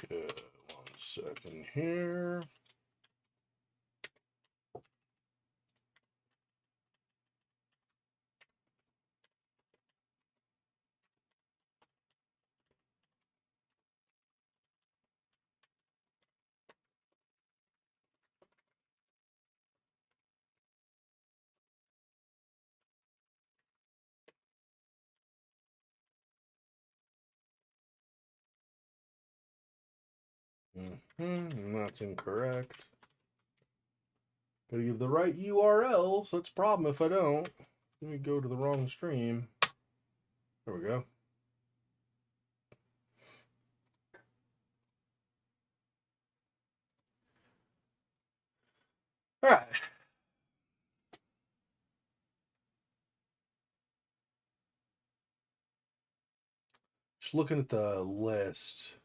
Okay, 1 second here. That's incorrect. Gotta give the right URL, so it's a problem if I don't. Let me go to the wrong stream. There we go. All right. Just looking at the list.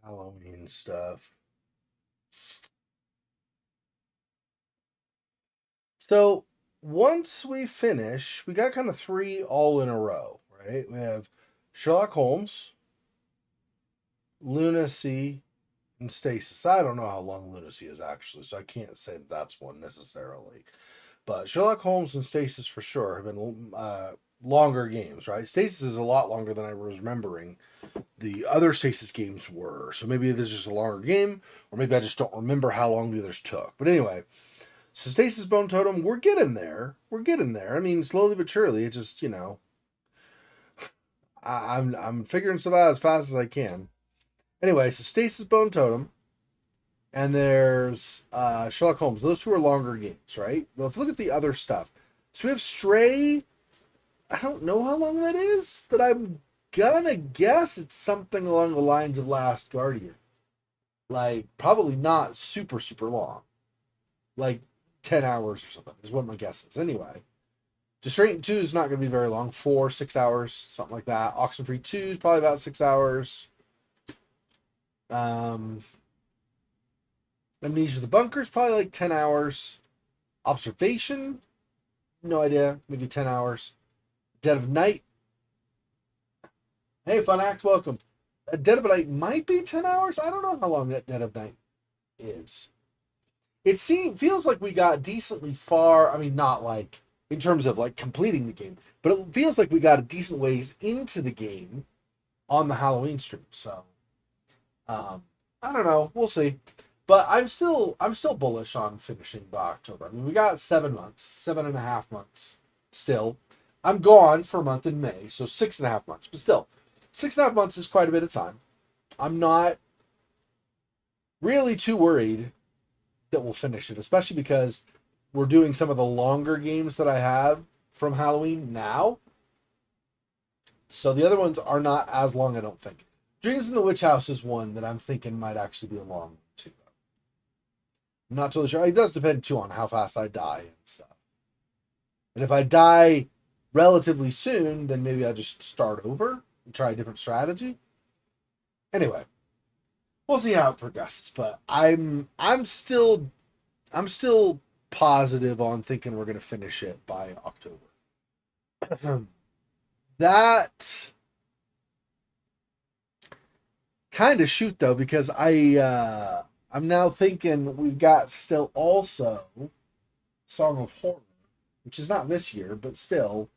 Halloween stuff. So once we finish, we got kind of 3 all in a row, right? We have Sherlock Holmes, Lunacy, and Stasis. I don't know how long Lunacy is actually, so I can't say that's one necessarily. But Sherlock Holmes and Stasis for sure have been longer games, right? Stasis is a lot longer than I was remembering the other Stasis games were. So maybe this is just a longer game, or maybe I just don't remember how long the others took. But anyway, so Stasis Bone Totem, we're getting there. We're getting there. I mean, slowly but surely. It just, I'm figuring stuff out as fast as I can. Anyway, so Stasis Bone Totem, and there's Sherlock Holmes. Those 2 are longer games, right? Well, if you look at the other stuff, so we have Stray. I don't know how long that is, but I'm gonna guess it's something along the lines of Last Guardian. Like, probably not super, super long. Like 10 hours or something is what my guess is. Anyway, Distraint 2 is not going to be very long. 4, 6 hours, something like that. Oxenfree 2 is probably about 6 hours. Amnesia the Bunker is probably like 10 hours. Observation, no idea. Maybe 10 hours. Dead of Night. Hey, Fun Act, welcome. Dead of Night might be 10 hours. I don't know how long that Dead of Night is. It feels like we got decently far. I mean, not like in terms of like completing the game, but it feels like we got a decent ways into the game on the Halloween stream. So, I don't know. We'll see. But I'm still bullish on finishing by October. I mean, we got 7 months, 7.5 months still. I'm gone for a month in May, so 6.5 months. But still, 6.5 months is quite a bit of time. I'm not really too worried that we'll finish it, especially because we're doing some of the longer games that I have from Halloween now. So the other ones are not as long, I don't think. Dreams in the Witch House is one that I'm thinking might actually be a long one too. I'm not totally sure. It does depend too on how fast I die and stuff. And if I die relatively soon, then maybe I just start over and try a different strategy. Anyway, we'll see how it progresses. But I'm still positive on thinking we're going to finish it by October. That kind of shoot though, because I'm now thinking we've got still also Song of Horror, which is not this year, but still,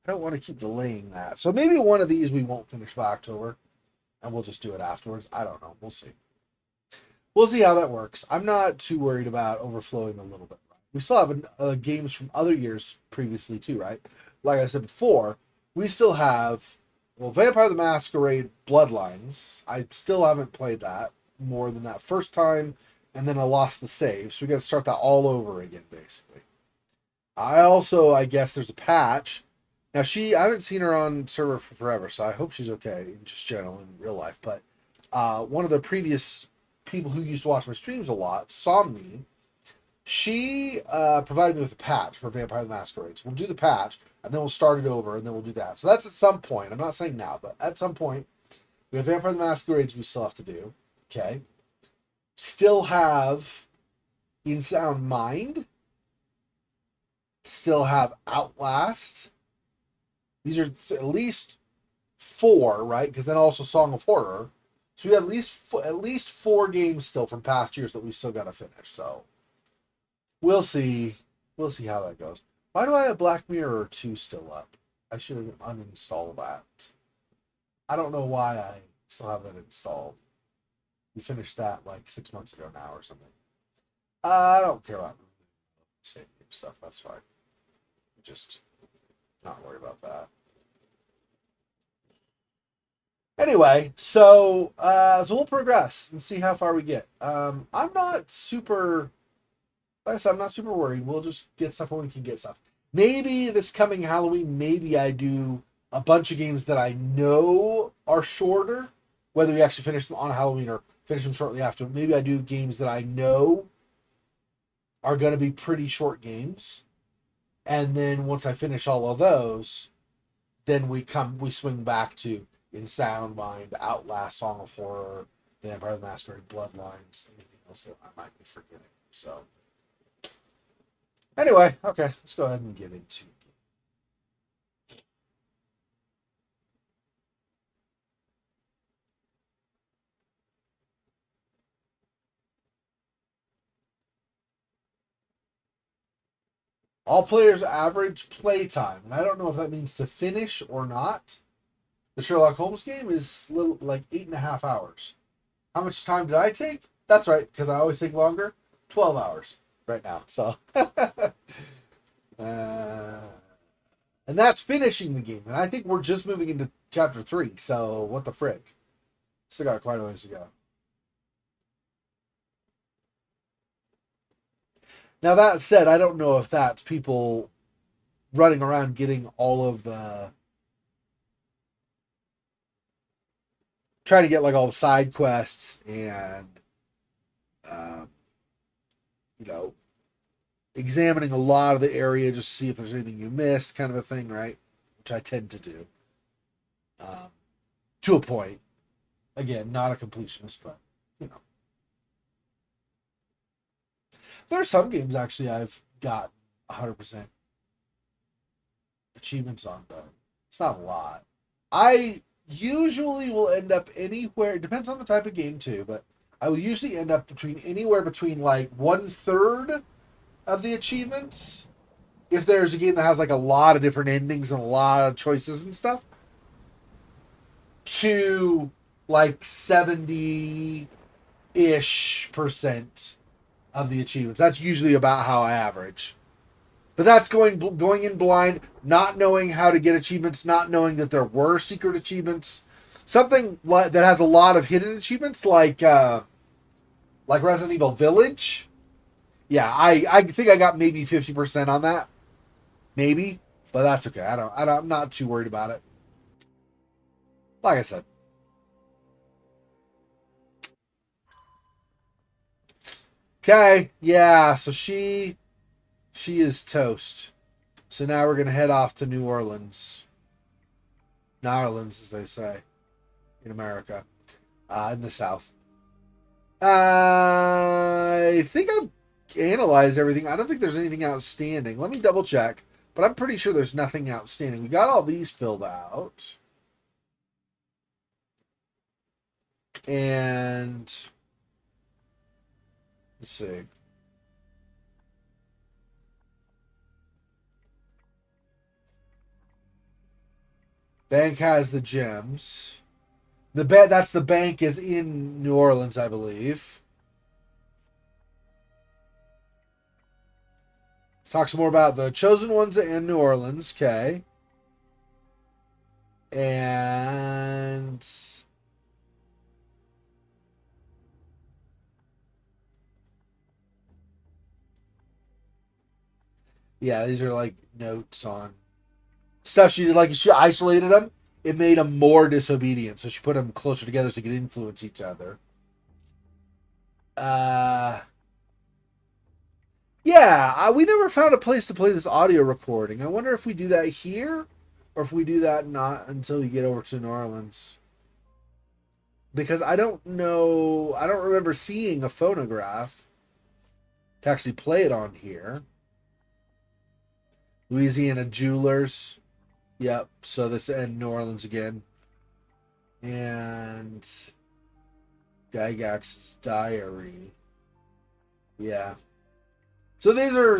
I don't want to keep delaying that. So maybe one of these we won't finish by October, and we'll just do it afterwards. I don't know. We'll see. We'll see how that works. I'm not too worried about overflowing a little bit. We still have games from other years previously too, right? Like I said before, we still have, well, Vampire the Masquerade Bloodlines. I still haven't played that more than that first time, and then I lost the save, so we got to start that all over again, basically. I guess there's a patch. Now, I haven't seen her on server for forever, so I hope she's okay, just general in real life. But one of the previous people who used to watch my streams a lot, Somni, she provided me with a patch for Vampire the Masquerade. So we'll do the patch, and then we'll start it over, and then we'll do that. So that's at some point. I'm not saying now, but at some point, we have Vampire the Masquerades we still have to do. Okay. Still have In Sound Mind. Still have Outlast. These are at least 4, right? Because then also Song of Horror. So we have at least 4 games still from past years that we still got to finish. So we'll see. We'll see how that goes. Why do I have Black Mirror 2 still up? I should have uninstalled that. I don't know why I still have that installed. We finished that like 6 months ago now or something. I don't care about save stuff. That's fine. Just not worry about that. Anyway, so we'll progress and see how far we get. I'm not super, like I said, I'm not super worried. We'll just get stuff when we can get stuff. Maybe this coming Halloween, maybe I do a bunch of games that I know are shorter, whether we actually finish them on Halloween or finish them shortly after. Maybe I do games that I know are going to be pretty short games. And then once I finish all of those, then we swing back to In Sound Mind, Outlast, Song of Horror, Vampire the Masquerade, Bloodlines, anything else that I might be forgetting. So, anyway, okay, let's go ahead and get into it. All players' average play time, and I don't know if that means to finish or not. The Sherlock Holmes game is like 8.5 hours. How much time did I take? That's right, because I always take longer. 12 hours right now. So, and that's finishing the game. And I think we're just moving into chapter 3. So what the frick? Still got quite a ways to go. Now that said, I don't know if that's people running around getting all of the, trying to get like all the side quests and, um, you know, examining a lot of the area just to see if there's anything you missed, kind of a thing, right? Which I tend to do, to a point. Again, not a completionist, but you know, there are some games actually I've got 100% achievements on, but it's not a lot. I usually will end up anywhere. It depends on the type of game too, but I will usually end up anywhere between like 1/3 of the achievements. If there's a game that has like a lot of different endings and a lot of choices and stuff, to like 70-ish% of the achievements. That's usually about how I average. But that's going in blind, not knowing how to get achievements, not knowing that there were secret achievements. Something that has a lot of hidden achievements, like Resident Evil Village. Yeah, I think I got maybe 50% on that, maybe, but that's okay. I'm not too worried about it. Like I said. Okay, yeah. So she is toast. So now we're gonna head off to New Orleans. New Orleans, as they say in America, in the South. I think I've analyzed everything. I don't think there's anything outstanding. Let me double check, but I'm pretty sure there's nothing outstanding. We got all these filled out. And let's see. Bank has the gems. That's the bank is in New Orleans, I believe. Talks more about the chosen ones in New Orleans. Okay. And yeah, these are like notes on stuff she did. Like she isolated them. It made them more disobedient, so she put them closer together so they could influence each other. Uh, yeah, we never found a place to play this audio recording. I wonder if we do that here, or if we do that not until we get over to New Orleans. Because I don't know, I don't remember seeing a phonograph to actually play it on here. Louisiana Jewelers. Yep. So this and New Orleans again. And Gygax's diary. Yeah. So these are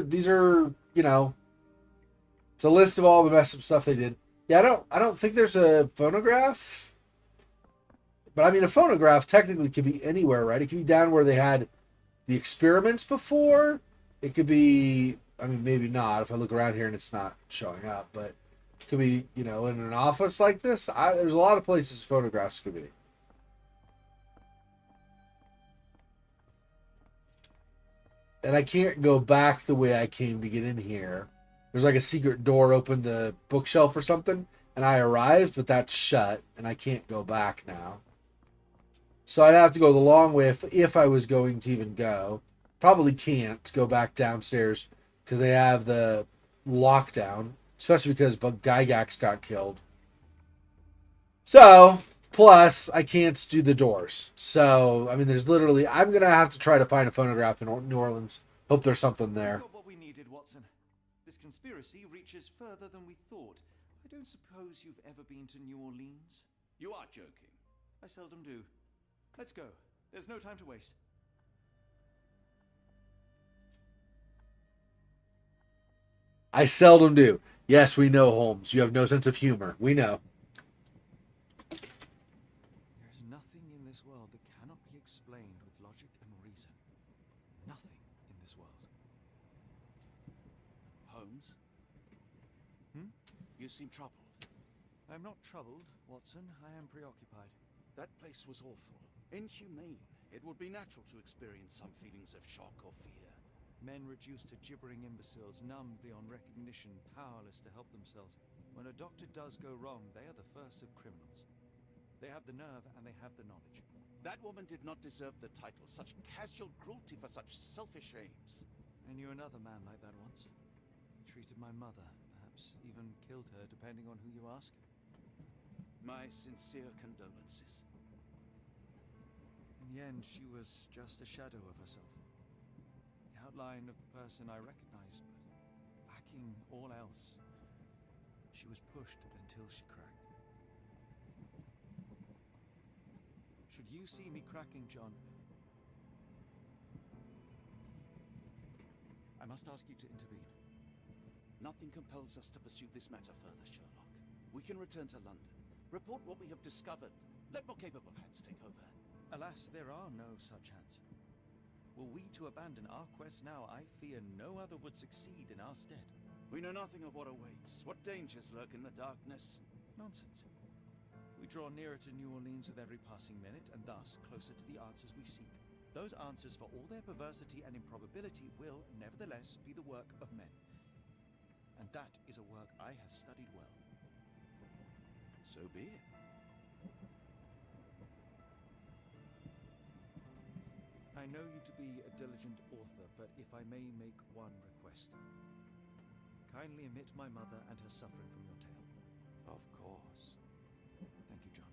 it's a list of all the messed up stuff they did. Yeah, I don't think there's a phonograph. But I mean, a phonograph technically could be anywhere, right? It could be down where they had the experiments before. It could be, I mean, maybe not if I look around here and it's not showing up, but it could be, in an office like this. There's a lot of places photographs could be. And I can't go back the way I came to get in here. There's like a secret door, open the bookshelf or something, and I arrived, but that's shut, and I can't go back now. So I'd have to go the long way if I was going to even go. Probably can't go back downstairs because they have the lockdown, especially because Gygax got killed. So, plus, I can't do the doors. So, I mean, there's literally... I'm going to have to try to find a phonograph in New Orleans. Hope there's something there. Got what we needed, Watson. This conspiracy reaches further than we thought. I don't suppose you've ever been to New Orleans? You are joking. I seldom do. Let's go. There's no time to waste. I seldom do. Yes, we know, Holmes. You have no sense of humor. We know. There's nothing in this world that cannot be explained with logic and reason. Nothing in this world. Holmes? You seem troubled. I'm not troubled, Watson. I am preoccupied. That place was awful. Inhumane. It would be natural to experience some feelings of shock or fear. Men reduced to gibbering imbeciles, numb beyond recognition, powerless to help themselves. When a doctor does go wrong, they are the first of criminals. They have the nerve and they have the knowledge. That woman did not deserve the title. Such casual cruelty for such selfish aims. I knew another man like that once. He treated my mother, perhaps even killed her, depending on who you ask. My sincere condolences. In the end, she was just a shadow of herself. The outline of the person I recognized, but lacking all else. She was pushed until she cracked. Should you see me cracking, John, I must ask you to intervene. Nothing compels us to pursue this matter further, Sherlock. We can return to London, report what we have discovered. Let more capable hands take over. Alas, there are no such hands. Were we to abandon our quest now, I fear no other would succeed in our stead. We know nothing of what awaits. What dangers lurk in the darkness? Nonsense. We draw nearer to New Orleans with every passing minute, and thus closer to the answers we seek. Those answers, for all their perversity and improbability, will, nevertheless, be the work of men. And that is a work I have studied well. So be it. I know you to be a diligent author, but if I may make one request. Kindly omit my mother and her suffering from your tale. Of course. Thank you, John.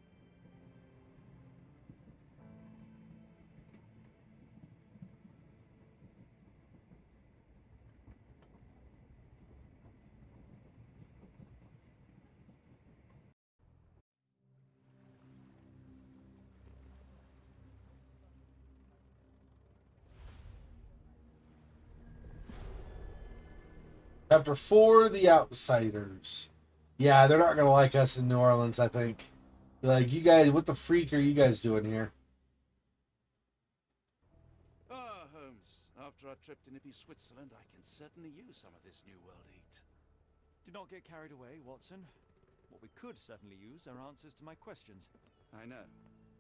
Chapter 4, The Outsiders. Yeah, they're not going to like us in New Orleans, I think. They're like, you guys, what the freak are you guys doing here? Ah, Holmes. After our trip to nippy Switzerland, I can certainly use some of this New World heat. Do not get carried away, Watson. What we could certainly use are answers to my questions. I know,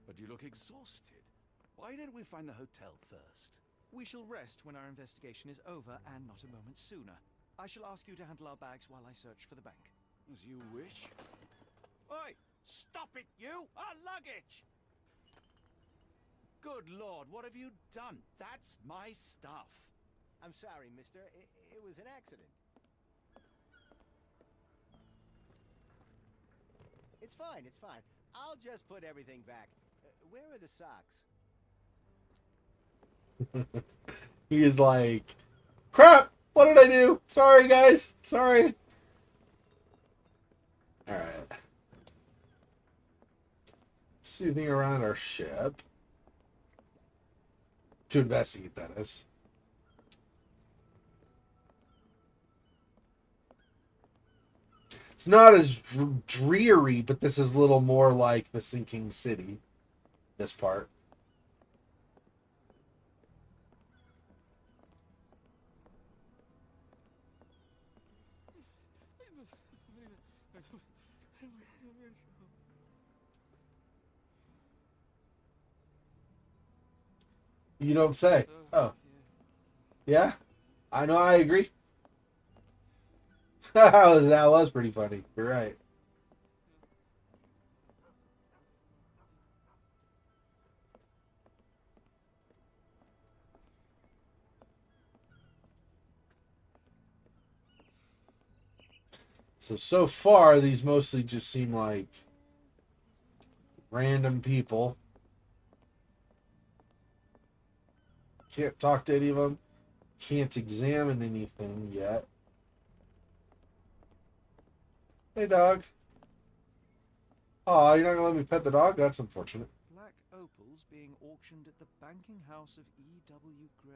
but you look exhausted. Why didn't we find the hotel first? We shall rest when our investigation is over, and not a moment sooner. I shall ask you to handle our bags while I search for the bank. As you wish. Oi! Stop it, you! Our luggage! Good Lord, what have you done? That's my stuff. I'm sorry, mister. It was an accident. It's fine, it's fine. I'll just put everything back. Where are the socks? He is like, crap! What did I do? Sorry, guys. Sorry. Alright. Let's see anything around our ship. To investigate, that is. It's not as dreary, but this is a little more like the sinking city. This part. You don't say. Oh. Yeah? I know, I agree. That was pretty funny. You're right. So far, these mostly just seem like random people. Can't talk to any of them. Can't examine anything yet. Hey, dog. Oh, you're not going to let me pet the dog? That's unfortunate. Black opals being auctioned at the banking house of E.W. Gray.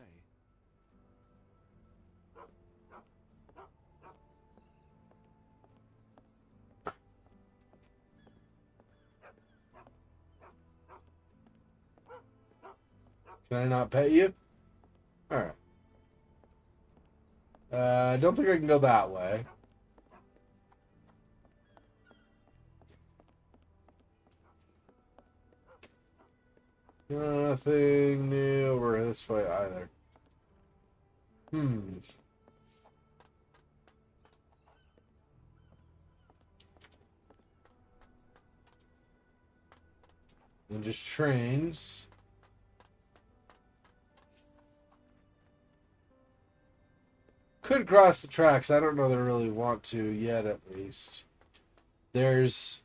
Can I not pet you? Alright. I don't think I can go that way. Nothing new over this way either. And just trains. Could cross the tracks. I don't know that I really want to yet, at least. There's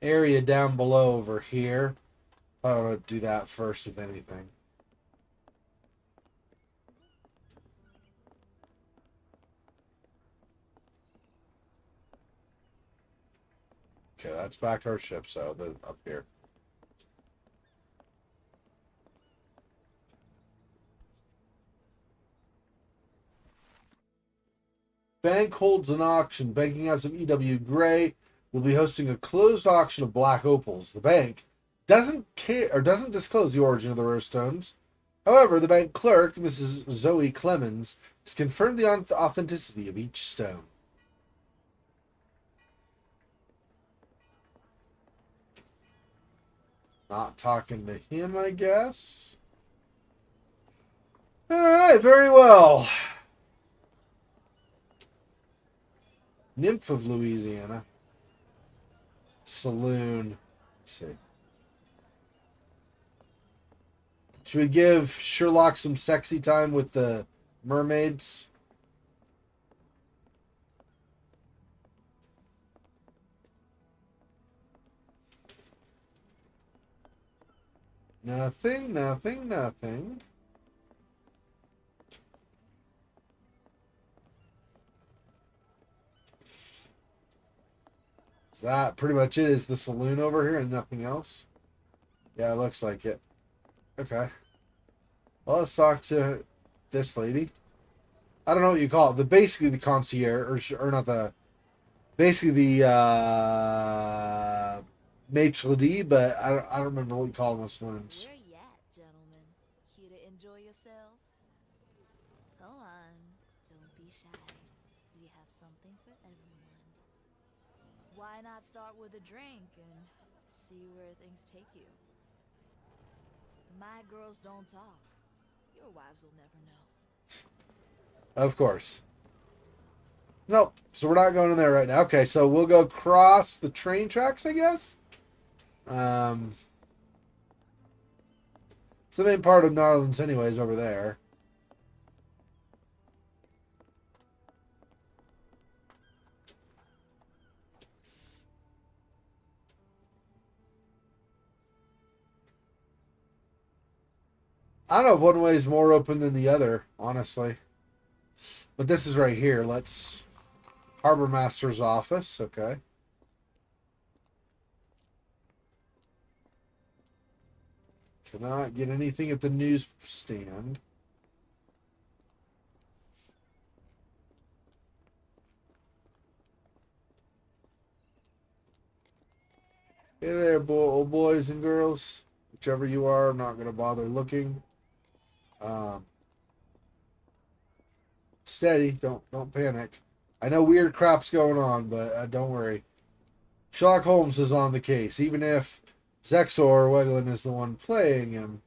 area down below over here. I want to do that first, if anything. Okay, that's back to our ship, so up here. Bank holds an auction. Banking house of E.W. Gray will be hosting a closed auction of black opals. The bank doesn't care or doesn't disclose the origin of the rare stones. However, the bank clerk, Mrs. Zoe Clemens, has confirmed the authenticity of each stone. Not talking to him, I guess. All right, very well. Nymph of Louisiana. Saloon. Let's see. Should we give Sherlock some sexy time with the mermaids? Nothing, nothing, nothing. So that pretty much it is the saloon over here and nothing else. Yeah, it looks like it. Okay. Well, let's talk to this lady. I don't know what you call it. Basically the concierge, or not the, basically the maitre d', but I don't remember what you call them with saloons. Where you at, gentlemen? Here to enjoy yourselves? Go on, don't be shy. We have something for everyone. Why not start with a drink and see where things take you? My girls don't talk. Your wives will never know. Of course. Nope. So we're not going in there right now. Okay, so we'll go across the train tracks, I guess. It's the main part of New Orleans anyways over there. I don't know if one way is more open than the other, honestly. But this is right here. Let's... Harbor Master's office. Okay. Cannot get anything at the newsstand. Hey there, old boys and girls. Whichever you are, I'm not going to bother looking. Steady. Don't panic. I know weird crap's going on, but don't worry. Sherlock Holmes is on the case. Even if Zexor Weglin is the one playing him,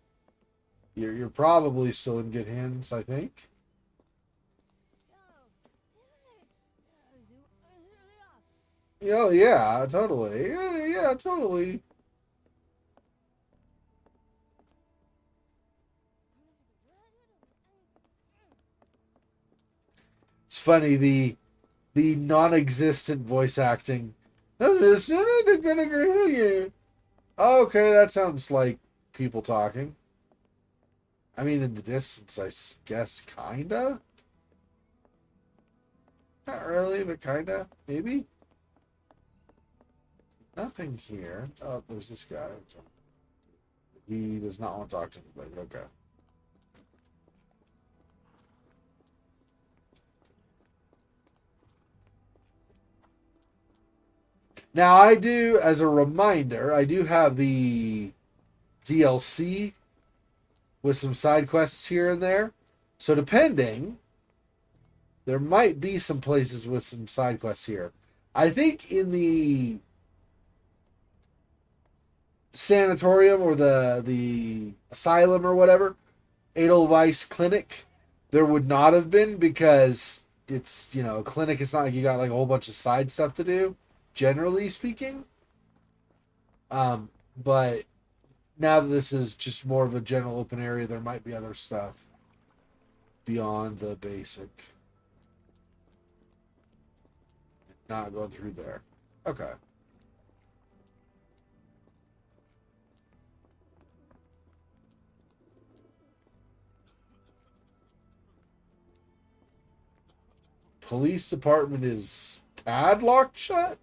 you're probably still in good hands, I think. Oh, yeah, totally. Yeah, totally. It's funny, the non-existent voice acting. Okay, that sounds like people talking. I mean, in the distance, I guess, kinda. Not really, but kinda, maybe. Nothing here. Oh, there's this guy. He does not want to talk to anybody. Okay. Now, I do, as a reminder, I do have the DLC with some side quests here and there. So, depending, there might be some places with some side quests here. I think in the sanatorium or the asylum or whatever, Edelweiss Clinic, there would not have been because it's, a clinic. It's not like you got like a whole bunch of side stuff to do, generally speaking. But now that this is just more of a general open area, there might be other stuff beyond the basic. Not going through there. Okay. Police department is padlocked shut?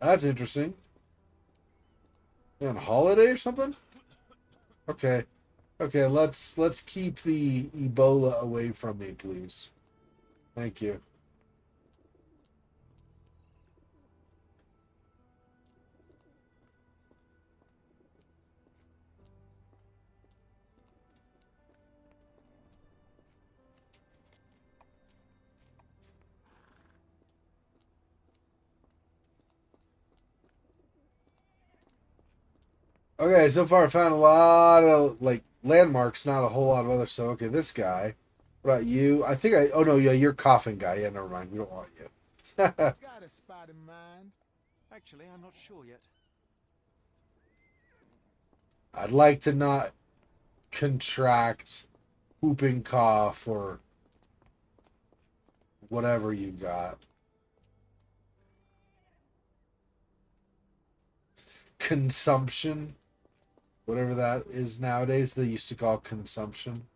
That's interesting. On holiday or something? Okay. Okay, let's keep the Ebola away from me, please. Thank you. Okay, so far I found a lot of like landmarks, not a whole lot of other stuff. Okay, this guy. What about you? I think oh no, yeah, you're coffin guy. Yeah, never mind. We don't want you. Got a spot in mind. Actually, I'm not sure yet. I'd like to not contract whooping cough or whatever you got. Consumption. Whatever that is nowadays, they used to call consumption.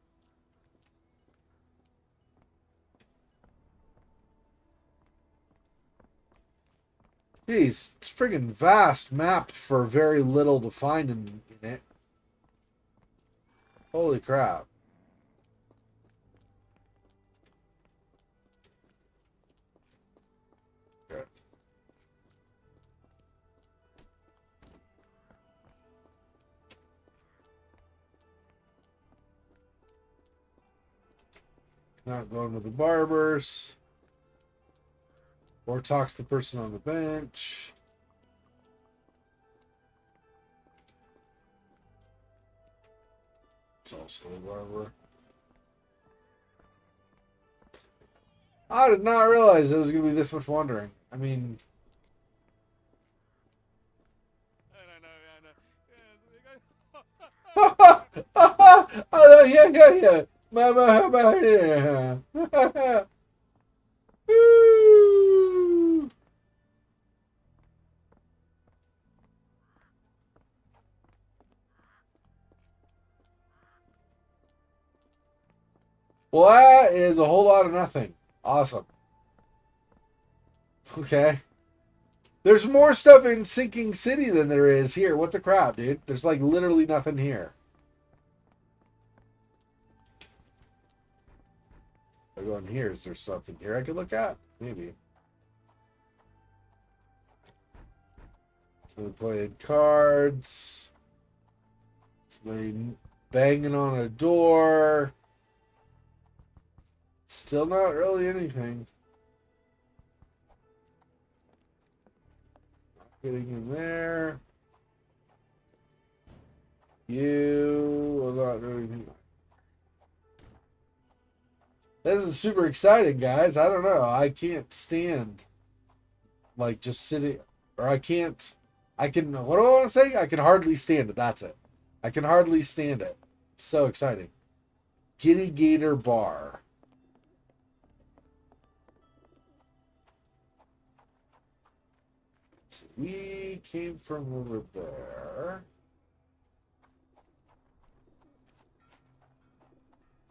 Jeez, it's a friggin' vast map for very little to find in it. Holy crap. Okay. Not going to the barbers. Or talk to the person on the bench. It's also a barber. I did not realize it was going to be this much wandering. I mean... Oh, yeah. Yeah. Woo! Well, that is a whole lot of nothing. Awesome. Okay. There's more stuff in Sinking City than there is here. What the crap, dude? There's like literally nothing here. I go in here. Is there something here I could look at? Maybe. So we played cards. Somebody banging on a door. Still not really anything. Not getting in there. You will not do anything. This is super exciting, guys. I don't know. I can't stand like just sitting, or I can't. I can. What do I want to say? I can hardly stand it. That's it. I can hardly stand it. So exciting. Giddy Gator Bar. So we came from over there.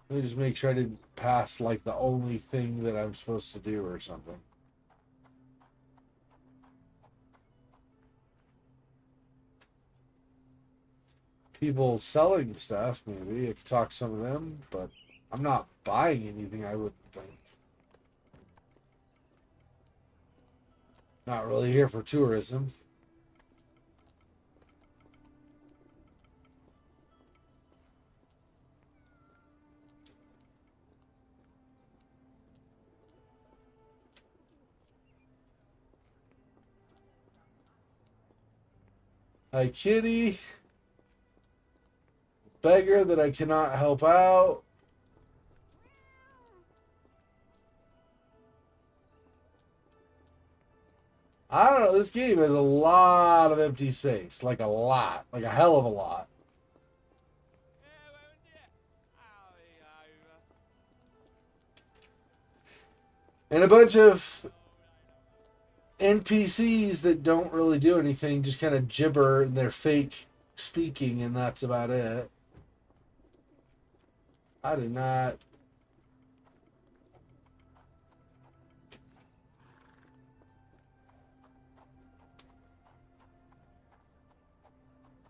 Let me just make sure I didn't pass like the only thing that I'm supposed to do or something. People selling stuff, maybe. I could talk to some of them, but I'm not buying anything, I wouldn't think. Not really here for tourism. Hi, kitty. Beggar that I cannot help out. I don't know. This game has a lot of empty space. Like a lot. Like a hell of a lot. And a bunch of NPCs that don't really do anything, just kind of gibber and they're fake speaking, and that's about it. I do not.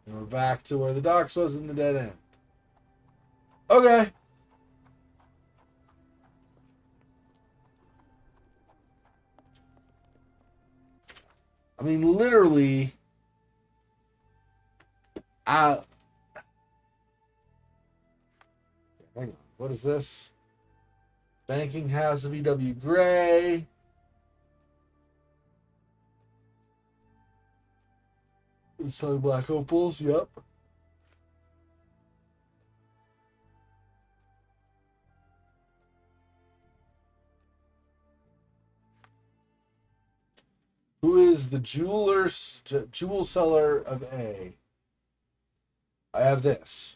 And we're back to where the docks was in the dead end. Okay. I mean, literally, hang on. What is this? Banking House of E.W. Gray. Selling black opals, yep. Who is the jewel seller of A? I have this.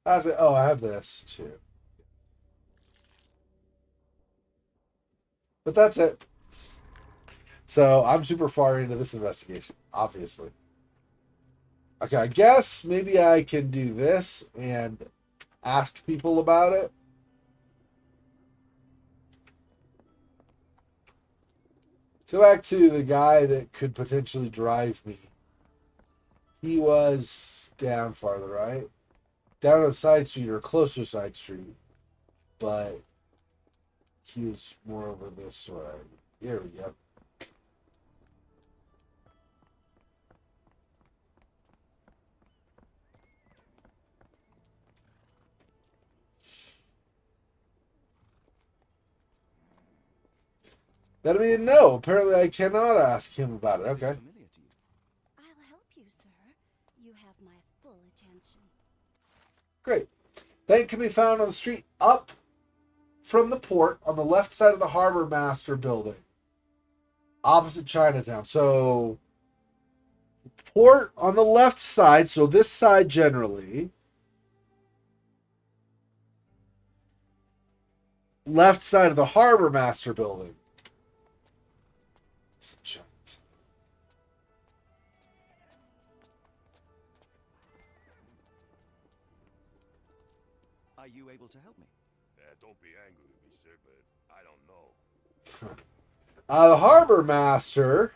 That's it. Oh, I have this too. But that's it. So I'm super far into this investigation, obviously. Okay, I guess maybe I can do this and ask people about it. So back to the guy that could potentially drive me. He was down farther, right? Down a side street or closer side street. But he was more over this way. There we go. That'll be a no. Apparently I cannot ask him about it. Okay. I'll help you, sir. You have my full attention. Great. Bank can be found on the street up from the port on the left side of the Harbor Master building. Opposite Chinatown. So, port on the left side. So, this side generally. Left side of the Harbor Master building. Are you able to help me? Don't be angry with me, sir, but I don't know. The harbor master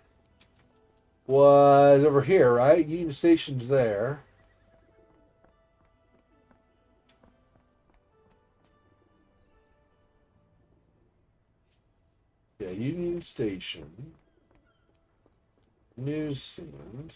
was over here, right? Union Station's there. Yeah, Union Station. Newsstand.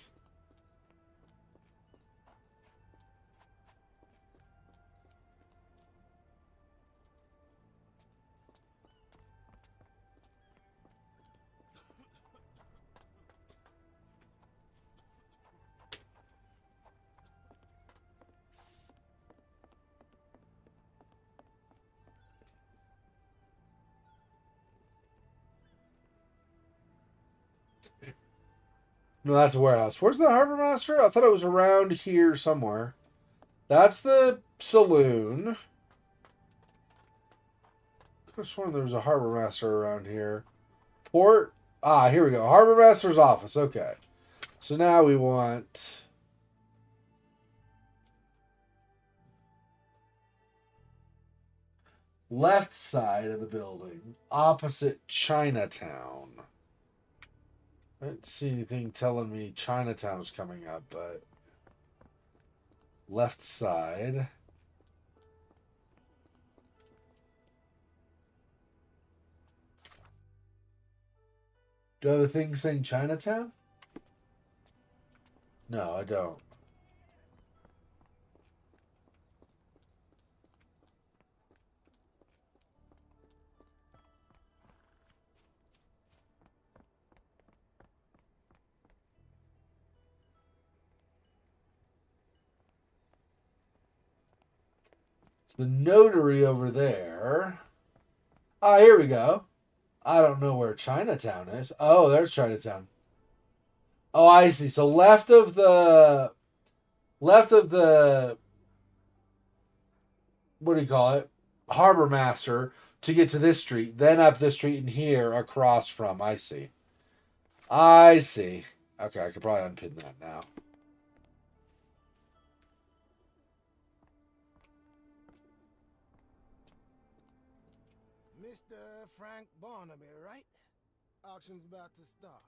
No, that's a warehouse. Where's the harbor master? I thought it was around here somewhere. That's the saloon. Could have sworn there was a harbor master around here. Port. Ah, here we go. Harbor master's office. Okay. So now we want left side of the building, opposite Chinatown. I didn't see anything telling me Chinatown was coming up, but left side. Do I have a thing saying Chinatown? No, I don't. It's the notary over there. Ah, here we go. I don't know where Chinatown is. Oh, there's Chinatown. Oh, I see. So left of the what do you call it? Harbor Master to get to this street, then up this street and here across from. I see. I see. Okay, I could probably unpin that now. Mr. Frank Barnaby, right? Auction's about to start.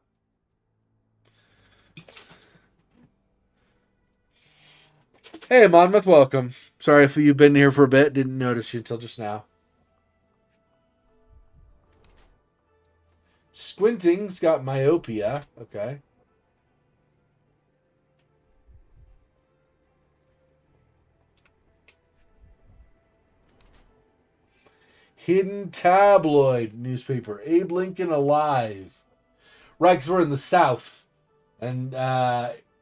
Hey, Monmouth, welcome. Sorry if you've been here for a bit. Didn't notice you until just now. Squinting's got myopia. Okay. Hidden tabloid newspaper. Abe Lincoln Alive. Right, because we're in the South. And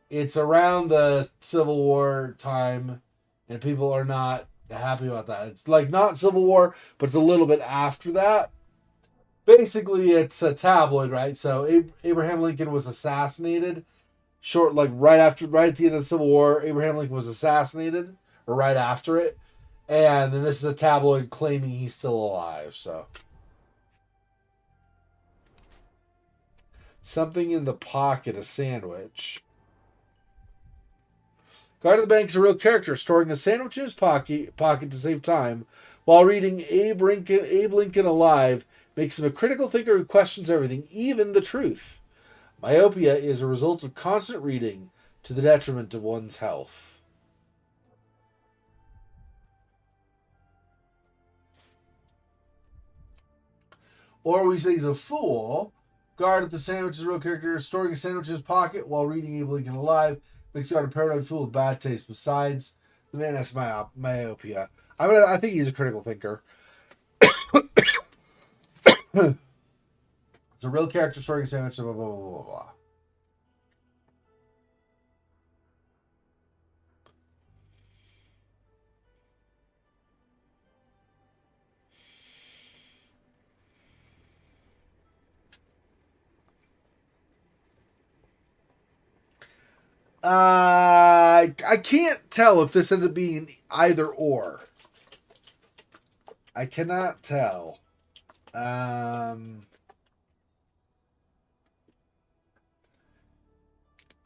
it's around the Civil War time. And people are not happy about that. It's like not Civil War, but it's a little bit after that. Basically, it's a tabloid, right? So Abraham Lincoln was assassinated. Right at the end of the Civil War, Abraham Lincoln was assassinated, or right after it. And then this is a tabloid claiming he's still alive. So something in the pocket, a sandwich. Guard of the Bank is a real character, storing a sandwich in his pocket to save time, while reading Abe Lincoln Alive makes him a critical thinker who questions everything, even the truth. Myopia is a result of constant reading to the detriment of one's health. Or we say he's a fool. Guard at the sandwich is a real character, storing a sandwich in his pocket while reading Abe Lincoln Alive makes guard a paranoid fool with bad taste. Besides, the man has myopia. I think he's a critical thinker. It's a real character storing a sandwich, blah, blah, blah, blah, blah. I can't tell if this ends up being either or. I cannot tell.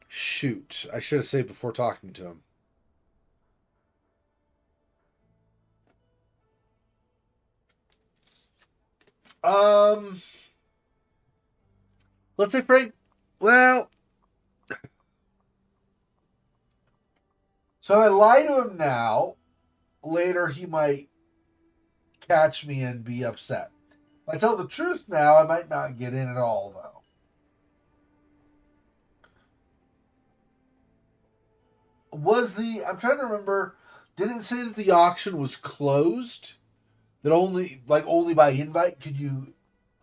Shoot. I should have saved before talking to him. Let's say Frank. Well, so I lie to him now. Later, he might catch me and be upset. If I tell the truth now, I might not get in at all, though. I'm trying to remember. Did it say that the auction was closed? That only by invite could you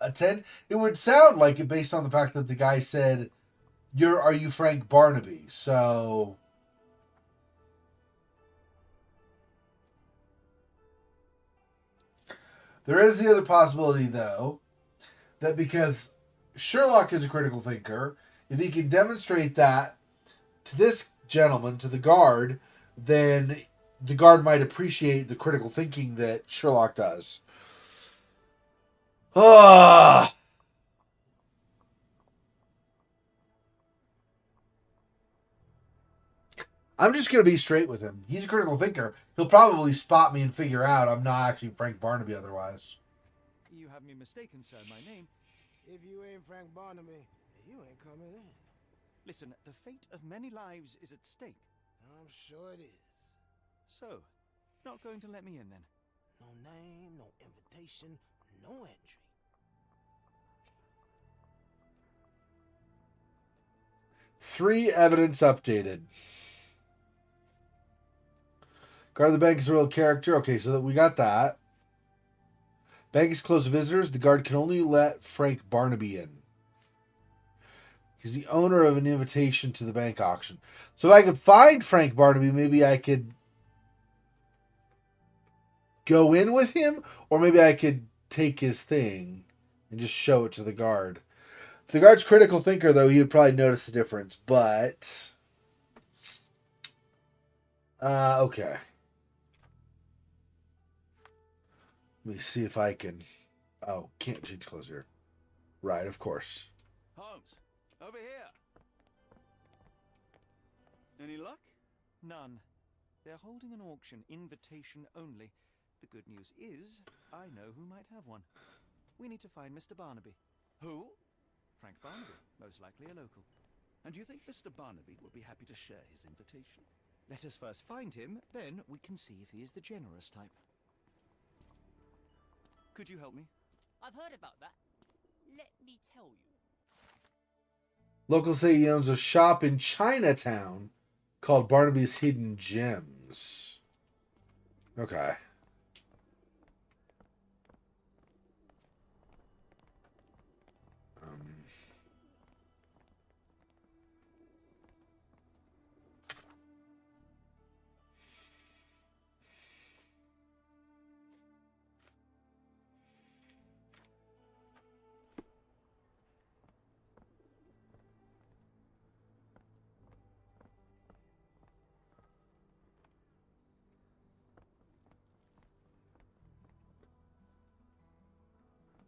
attend? It would sound like it based on the fact that the guy said, are you Frank Barnaby? So there is the other possibility, though, that because Sherlock is a critical thinker, if he can demonstrate that to this gentleman, to the guard, then the guard might appreciate the critical thinking that Sherlock does. Ah. I'm just going to be straight with him. He's a critical thinker. He'll probably spot me and figure out I'm not actually Frank Barnaby otherwise. You have me mistaken, sir. My name... If you ain't Frank Barnaby, you ain't coming in. Listen, the fate of many lives is at stake. I'm sure it is. So, not going to let me in then? No name, no invitation, no entry. Three evidence updated. Guard of the bank is a real character. Okay, so that we got that. Bank is closed to visitors. The guard can only let Frank Barnaby in. He's the owner of an invitation to the bank auction. So if I could find Frank Barnaby, maybe I could go in with him, or maybe I could take his thing and just show it to the guard. If the guard's critical thinker, though, he would probably notice the difference. But okay. Let me see if I can... Oh, can't change clothes here. Right, of course. Holmes, over here. Any luck? None. They're holding an auction, invitation only. The good news is, I know who might have one. We need to find Mr. Barnaby. Who? Frank Barnaby, most likely a local. And you think Mr. Barnaby will be happy to share his invitation? Let us first find him, then we can see if he is the generous type. Could you help me? I've heard about that. Let me tell you. Locals say he owns a shop in Chinatown called Barnaby's Hidden Gems. Okay.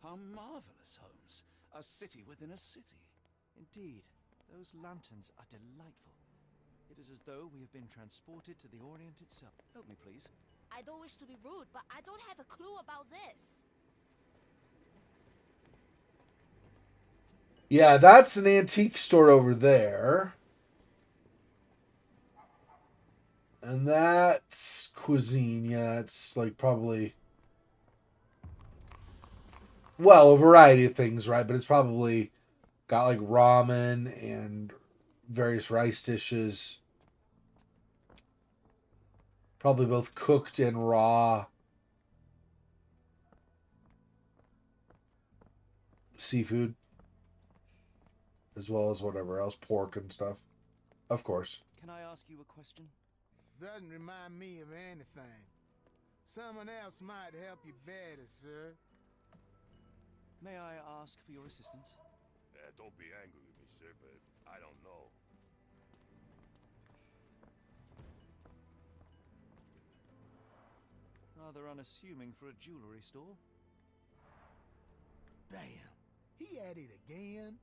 How marvelous, Holmes. A city within a city. Indeed, those lanterns are delightful. It is as though we have been transported to the Orient itself. Help me, please. I don't wish to be rude, but I don't have a clue about this. Yeah, that's an antique store over there. And that's cuisine. Yeah, it's like probably... Well, a variety of things, right? But it's probably got like ramen and various rice dishes. Probably both cooked and raw. Seafood. As well as whatever else. Pork and stuff. Of course. Can I ask you a question? Doesn't remind me of anything. Someone else might help you better, sir. May I ask for your assistance? Don't be angry with me, sir, but I don't know. Rather unassuming for a jewelry store. Damn, he at it again.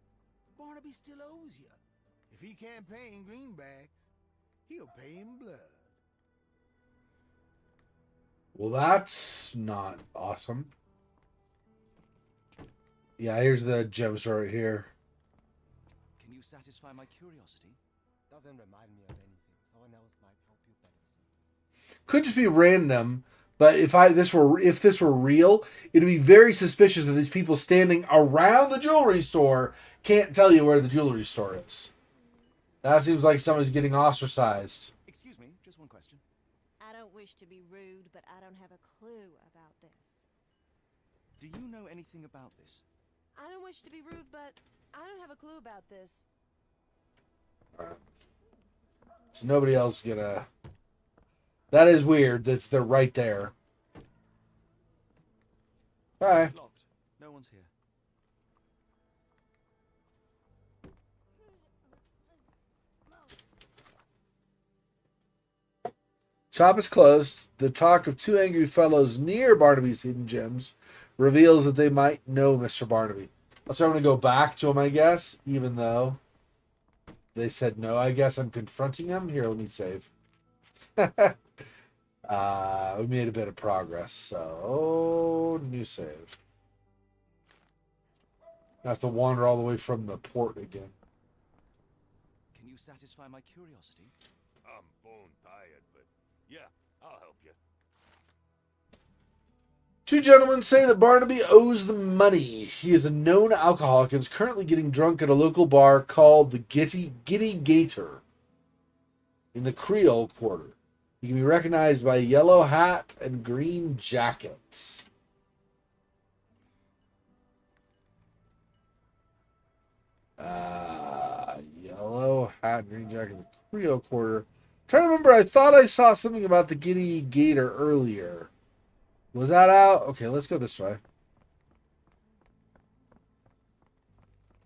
Barnaby still owes you. If he can't pay in greenbacks, he'll pay in blood. Well, that's not awesome. Yeah, here's the gem store right here. you satisfy my curiosity? Doesn't remind me of anything. Someone else might help you better, sir. Could just be random, but if this were real, it'd be very suspicious that these people standing around the jewelry store can't tell you where the jewelry store is. That seems like somebody's getting ostracized. Excuse me, just one question. I don't wish to be rude, but I don't have a clue about this. Do you know anything about this? I don't wish to be rude, but I don't have a clue about this. Alright. So nobody else gonna... That is weird that they're right there. Bye. Locked. No one's here. Shop is closed. The talk of two angry fellows near Barnaby's hidden gems reveals that they might know Mr. Barnaby. So I'm going to go back to him, I guess, even though they said no. I guess I'm confronting him. Here, let me save. We made a bit of progress, so new save. I have to wander all the way from the port again. Can you satisfy my curiosity? I'm bone tired, but yeah, I'll help you. Two gentlemen say that Barnaby owes them money. He is a known alcoholic and is currently getting drunk at a local bar called the Giddy Gator in the Creole Quarter. He can be recognized by a yellow hat and green jacket. Yellow hat and green jacket in the Creole Quarter. I'm trying to remember, I thought I saw something about the Giddy Gator earlier. Was that out? Okay, let's go this way.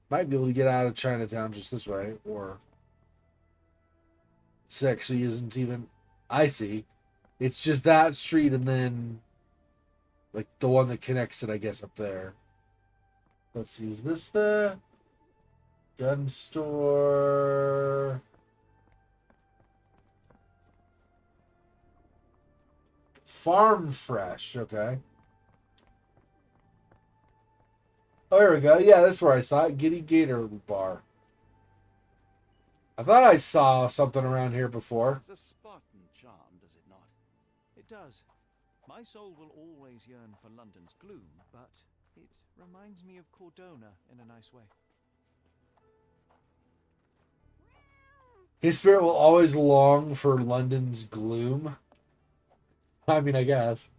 Might be able to get out of Chinatown just this way, or... This actually isn't even... I see. It's just that street and then... Like, the one that connects it, I guess, up there. Let's see, is this the... gun store... Farm Fresh, okay. Oh, here we go. Yeah, that's where I saw it. Giddy Gator Bar. I thought I saw something around here before. It's a Spartan charm, does it not? It does. My soul will always yearn for London's gloom, but it reminds me of Cordona in a nice way. His spirit will always long for London's gloom. I mean, I guess.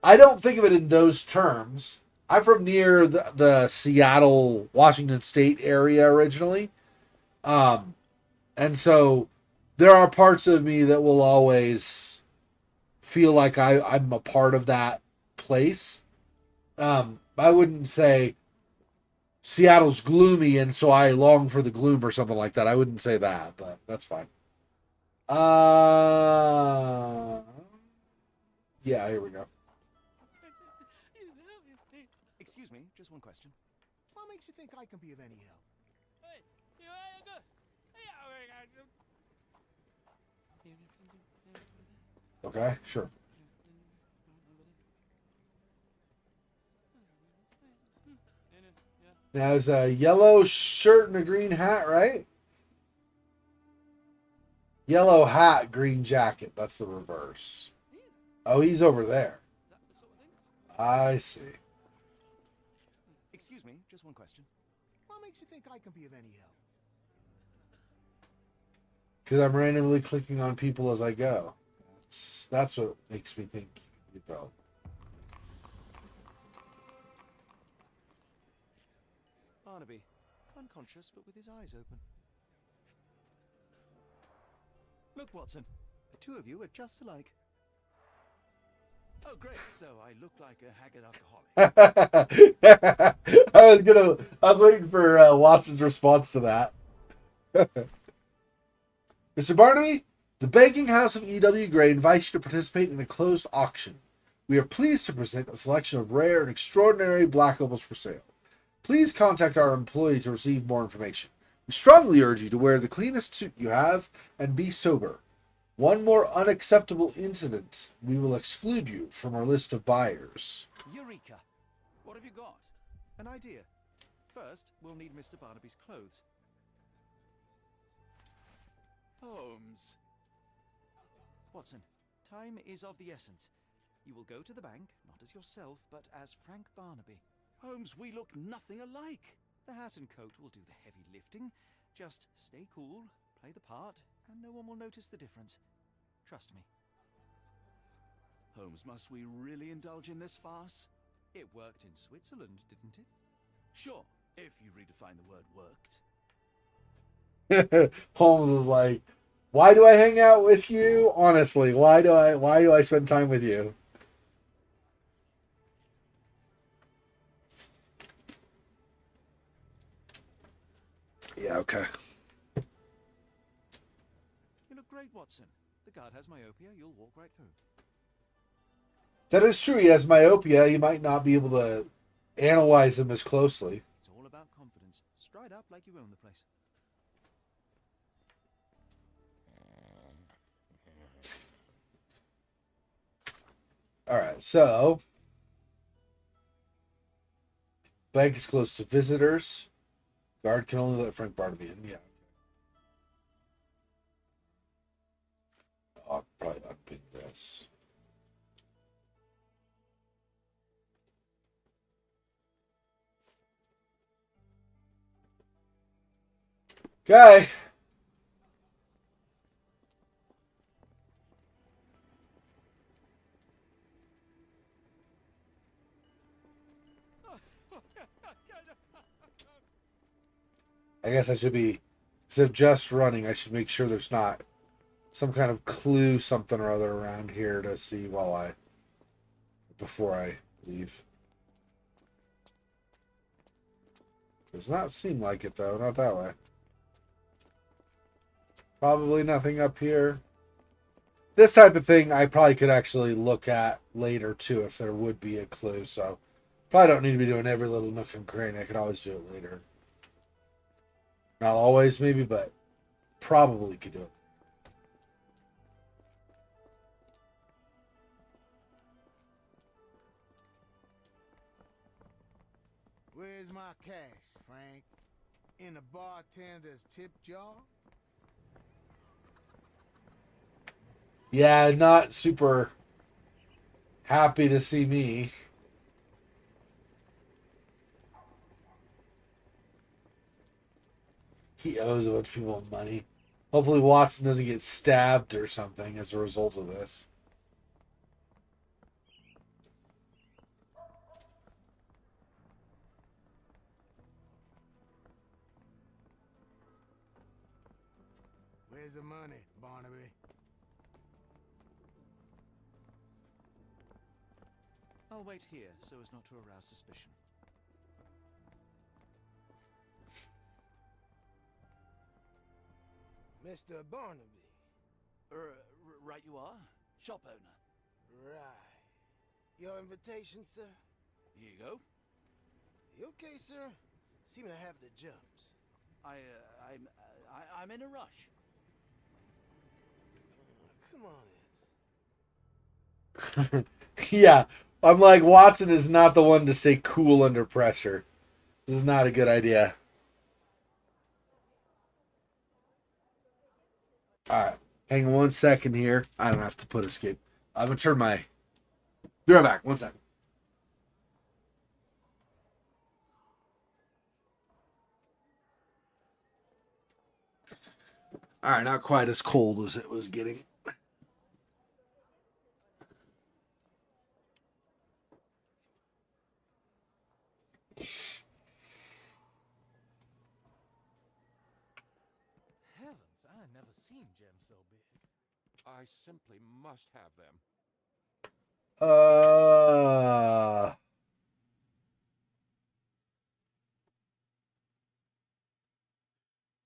I don't think of it in those terms. I'm from near the Seattle, Washington State area originally. And so there are parts of me that will always feel like I'm a part of that place. I wouldn't say Seattle's gloomy and so I long for the gloom or something like that. I wouldn't say that, but that's fine. Yeah, here we go. Excuse me, just one question. What makes you think I can be of any help? Okay, sure. Now, it's a yellow shirt and a green hat, right? Yellow hat, green jacket. That's the reverse. Oh, he's over there. I see. Excuse me, just one question. What makes you think I can be of any help? Because I'm randomly clicking on people as I go. That's what makes me think you could help. Barnaby, unconscious but with his eyes open. Look, Watson, the two of you are just alike. Oh, great. So I look like a haggard alcoholic. I was waiting for Watson's response to that. Mr. Barnaby, the banking house of E.W. Gray invites you to participate in a closed auction. We are pleased to present a selection of rare and extraordinary black opals for sale. Please contact our employee to receive more information. We strongly urge you to wear the cleanest suit you have and be sober. One more unacceptable incident, we will exclude you from our list of buyers. Eureka! What have you got? An idea. first, we'll need Mr. Barnaby's clothes. Holmes. Watson, time is of the essence. You will go to the bank, not as yourself, but as Frank Barnaby. Holmes, we look nothing alike. The hat and coat will do the heavy lifting. Just stay cool, play the part, and no one will notice the difference. Trust me. Holmes, must we really indulge in this farce? It worked in Switzerland, didn't it? Sure, if you redefine the word worked. Holmes is like, why do I hang out with you? Honestly, why do I spend time with you? Yeah, okay. You look great, Watson. The guard has myopia, you'll walk right through. That is true. He has myopia. He might not be able to analyze them as closely. It's all about confidence. Stride up like you own the place. All right, so bank is closed to visitors. Guard can only let Frank Barnaby in. Yeah. I'll probably unpin this. Okay. I guess I should be, instead of just running, I should make sure there's not some kind of clue, something or other around here to see before I leave. Does not seem like it though, not that way. Probably nothing up here. This type of thing I probably could actually look at later too if there would be a clue, so probably don't need to be doing every little nook and cranny. I could always do it later. Not always, maybe, but probably could do it. Where's my cash, Frank? In the bartender's tip jar? Yeah, not super happy to see me. He owes a bunch of people money. Hopefully Watson doesn't get stabbed or something as a result of this. Where's the money, Barnaby? I'll wait here so as not to arouse suspicion. Mr. Barnaby. Right you are. Shop owner. Right. Your invitation, sir? Here you go. You okay, sir? Seem to have the jumps. I'm in a rush. Come on in. Yeah, I'm like, Watson is not the one to stay cool under pressure. This is not a good idea. Alright, hang on 1 second here. I don't have to put escape. I'm going to turn my... Be right back, 1 second. Alright, not quite as cold as it was getting. Heavens, I never seen gems so big. I simply must have them.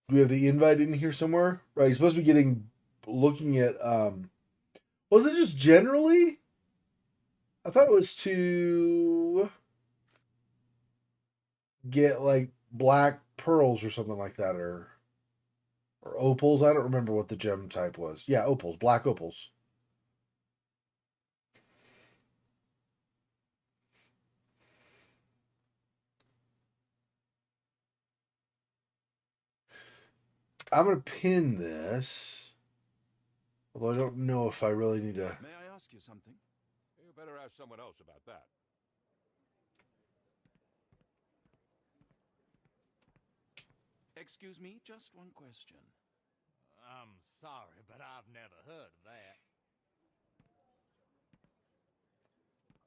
Do we have the invite in here somewhere? Right, you're supposed to be looking at, was it just generally? I thought it was to get, like, black pearls or something like that, or opals. I don't remember what the gem type was. Yeah, opals, black opals. I'm going to pin this. Although I don't know if I really need to. May I ask you something? You better ask someone else about that. Excuse me, just one question. I'm sorry, but I've never heard of that.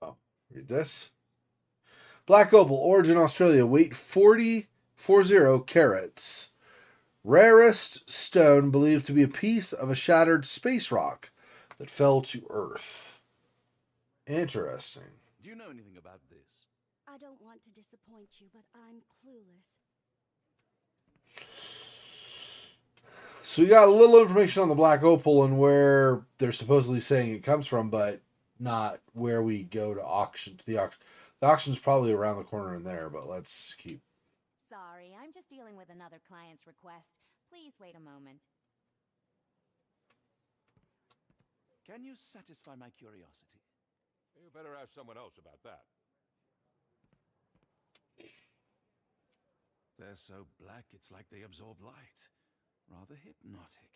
Oh, read this. Black opal, origin Australia, weight 40 carats. Rarest stone believed to be a piece of a shattered space rock that fell to Earth. Interesting. Do you know anything about this? I don't want to disappoint you, but I'm clueless. So we got a little information on the black opal and where they're supposedly saying it comes from, but not where we go to auction. The auction's probably around the corner in there, but let's keep. Sorry, I'm just dealing with another client's request. Please wait a moment. Can you satisfy my curiosity? You better ask someone else about that. They're so black, it's like they absorb light. Rather hypnotic.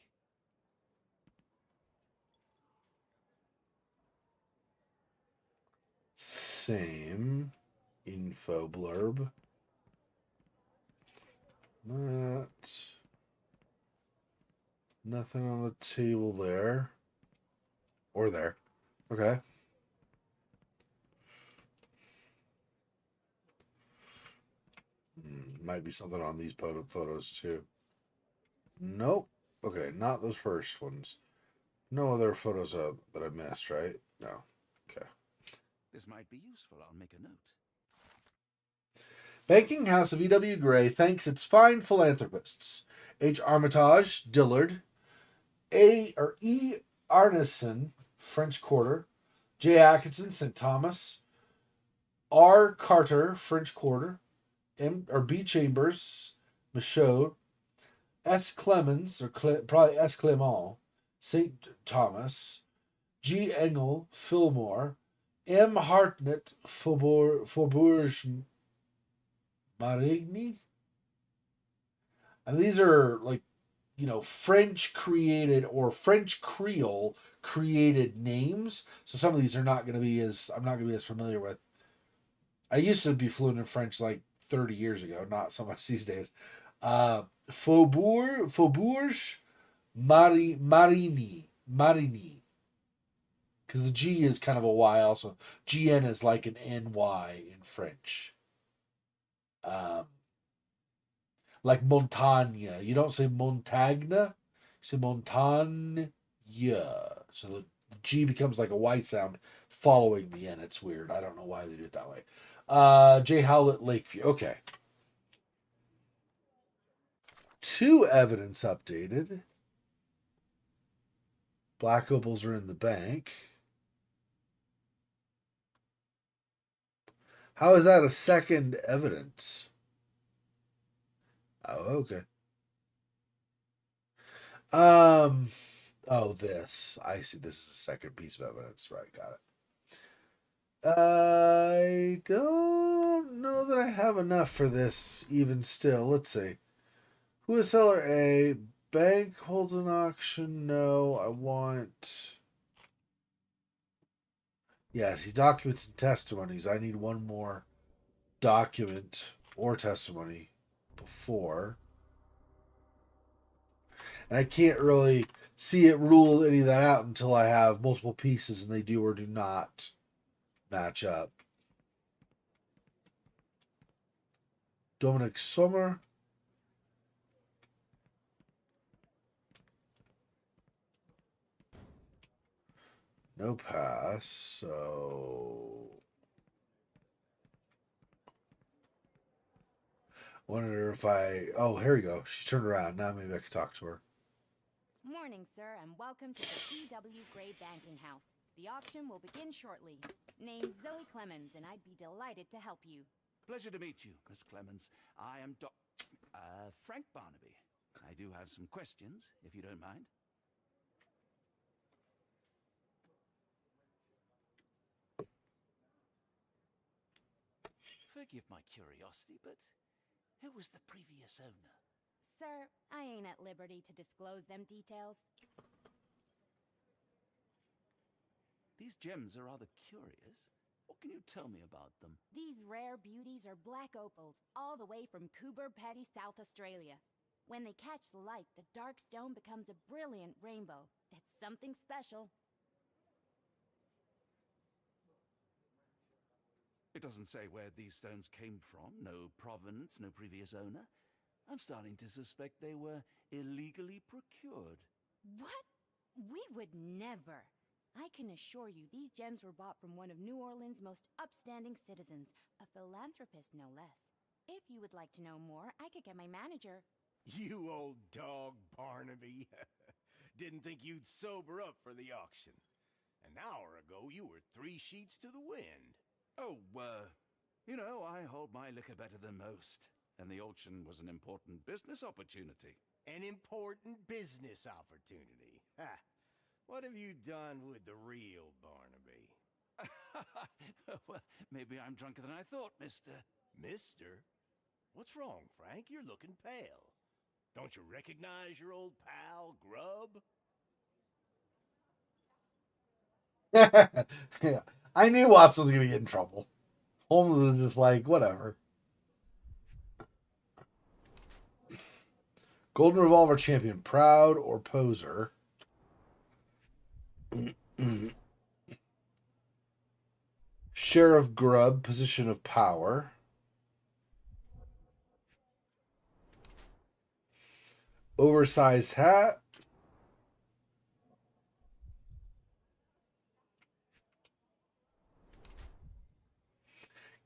Same info blurb. Nothing on the table there. Or there. Okay. Might be something on these photos too. Nope. Okay, not those first ones. No other photos that I missed, right? No. Okay. This might be useful. I'll make a note. Banking House of E.W. Gray thanks its fine philanthropists. H. Armitage, Dillard. E. Arneson, French Quarter. J. Atkinson, St. Thomas. R. Carter, French Quarter. B. Chambers, Michaud. S. Clemens, or probably S. Clement, St. Thomas. G. Engel, Fillmore. M. Hartnett, Faubourg Marigny. And these are like, French created or French Creole created names. So some of these are not going to be I'm not going to be as familiar with. I used to be fluent in French like 30 years ago, not so much these days. Faubourg Marigny. Because the G is kind of a Y also. GN is like an NY in French. Like Montagne. You don't say Montagne. You say Montagne. So the G becomes like a Y sound following the N. It's weird. I don't know why they do it that way. J. Howlett, Lakeview. Okay. 2 evidence updated. Black opals are in the bank. How is that a second evidence? Oh, okay. This. I see. This is a second piece of evidence. Right, got it. I don't know that I have enough for this even still. Let's see. Who is seller A? Bank holds an auction. No, I want... Yes, he documents and testimonies. I need one more document or testimony before. And I can't really see it rule any of that out until I have multiple pieces and they do or do not match up. Dominic Sommer. No pass, so... Wonder if Oh, here we go. She turned around. Now maybe I can talk to her. Morning, sir, and welcome to the E.W. Gray Banking House. The auction will begin shortly. Name's Zoe Clemens, and I'd be delighted to help you. Pleasure to meet you, Miss Clemens. I am Frank Barnaby. I do have some questions, if you don't mind. Forgive my curiosity, but who was the previous owner? Sir, I ain't at liberty to disclose them details. These gems are rather curious. What can you tell me about them? These rare beauties are black opals, all the way from Coober Pedy, South Australia. When they catch the light, the dark stone becomes a brilliant rainbow. It's something special. It doesn't say where these stones came from, no provenance, no previous owner. I'm starting to suspect they were illegally procured. What? We would never. I can assure you these gems were bought from one of New Orleans' most upstanding citizens, a philanthropist no less. If you would like to know more, I could get my manager. You old dog, Barnaby. Didn't think you'd sober up for the auction. An hour ago, you were 3 sheets to the wind. Oh, you know, I hold my liquor better than most. And the auction was an important business opportunity. An important business opportunity. Ha! What have you done with the real Barnaby? Well, maybe I'm drunker than I thought, mister. Mister? What's wrong, Frank? You're looking pale. Don't you recognize your old pal, Grub? Yeah, I knew Watson was going to get in trouble. Holmes was just like, whatever. Golden Revolver champion, proud or poser? Sheriff Grubb, position of power. Oversized hat.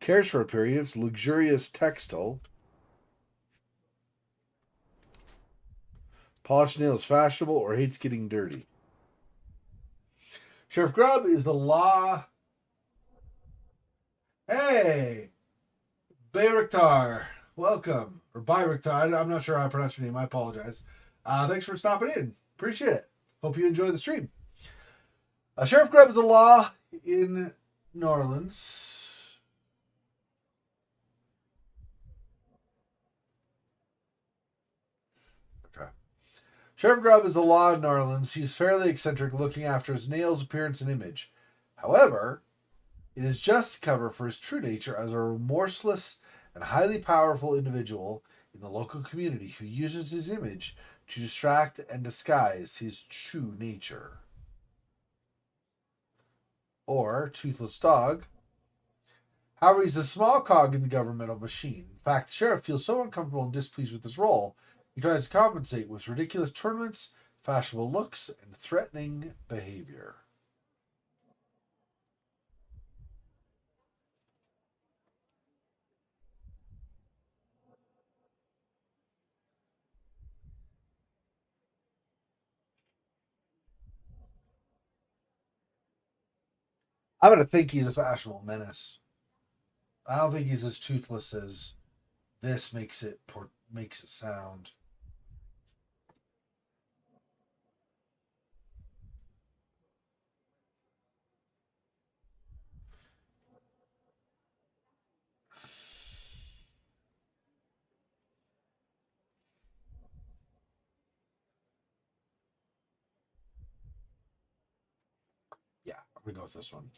Cares for appearance, luxurious textile. Polished nails, fashionable, or hates getting dirty. Sheriff Grubb is the law. Hey, Bayrichtar, welcome. Or Bayrichtar, I'm not sure how I pronounce your name. I apologize. Thanks for stopping in. Appreciate it. Hope you enjoy the stream. Sheriff Grubb is the law in New Orleans. Sheriff Grubb is the law in New Orleans. He's fairly eccentric, looking after his nails, appearance, and image. However, it is just cover for his true nature as a remorseless and highly powerful individual in the local community who uses his image to distract and disguise his true nature. Or Toothless Dog. However, he's a small cog in the governmental machine. In fact, the sheriff feels so uncomfortable and displeased with his role, he tries to compensate with ridiculous tournaments, fashionable looks, and threatening behavior. I'm going to think he's a fashionable menace. I don't think he's as toothless as this makes it sound. Yeah, I'm going to go with this one.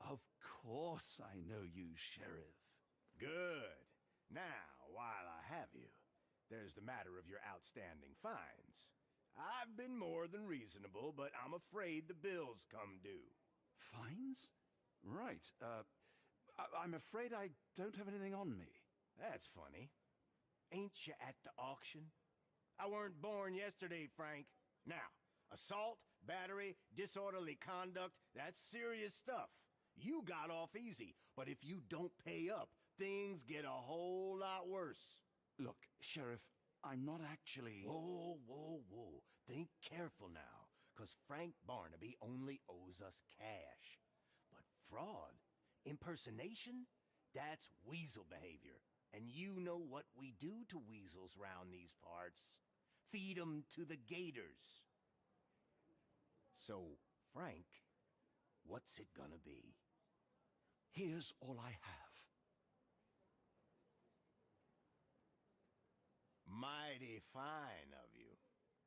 Of course I know you, Sheriff. Good. Now, while I have you, there's the matter of your outstanding fines. I've been more than reasonable, but I'm afraid the bills come due. Fines? Right. I'm afraid I don't have anything on me. That's funny. Ain't you at the auction? I weren't born yesterday, Frank. Now, assault, battery, disorderly conduct, that's serious stuff. You got off easy, but if you don't pay up, things get a whole lot worse. Look, Sheriff, I'm not actually... Whoa, whoa, whoa. Think careful now, because Frank Barnaby only owes us cash. But fraud, impersonation, that's weasel behavior. And you know what we do to weasels round these parts. Feed 'em to the gators. So, Frank, what's it gonna be? Here's all I have. Mighty fine of you.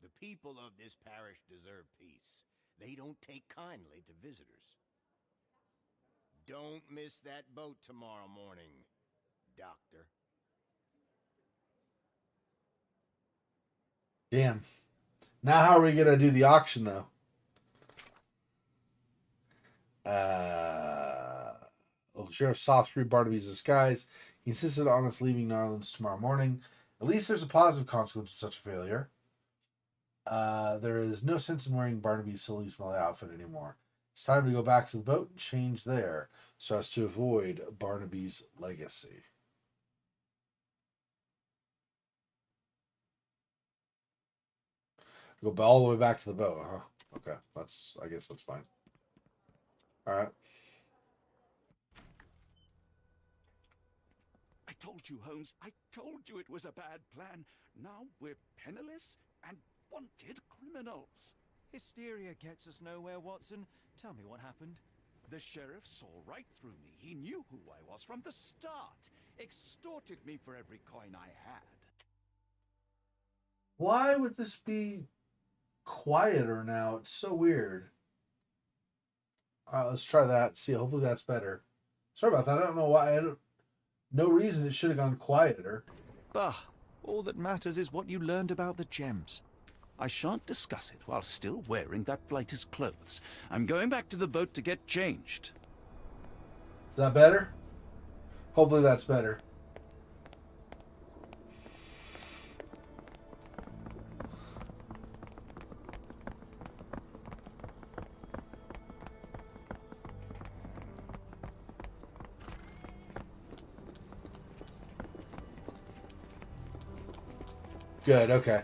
The people of this parish deserve peace. They don't take kindly to visitors. Don't miss that boat tomorrow morning, Doctor. Damn. Now how are we gonna do the auction though? Well, the sheriff saw through Barnaby's disguise. He insisted on us leaving New Orleans tomorrow morning. At least there's a positive consequence to such a failure. There is no sense in wearing Barnaby's silly smelly outfit anymore. It's time to go back to the boat and change there, so as to avoid Barnaby's legacy. Go all the way back to the boat, huh? Okay, I guess that's fine. All right. I told you, Holmes. I told you it was a bad plan. Now we're penniless and wanted criminals. Hysteria gets us nowhere, Watson. Tell me what happened. The sheriff saw right through me. He knew who I was from the start. Extorted me for every coin I had. Why would this be quieter now? It's so weird. All right, let's try that. See, hopefully that's better. Sorry about that. I don't know why. No reason it should have gone quieter. Bah, all that matters is what you learned about the gems. I shan't discuss it while still wearing that blighter's clothes. I'm going back to the boat to get changed. Is that better? Hopefully that's better. Good, okay.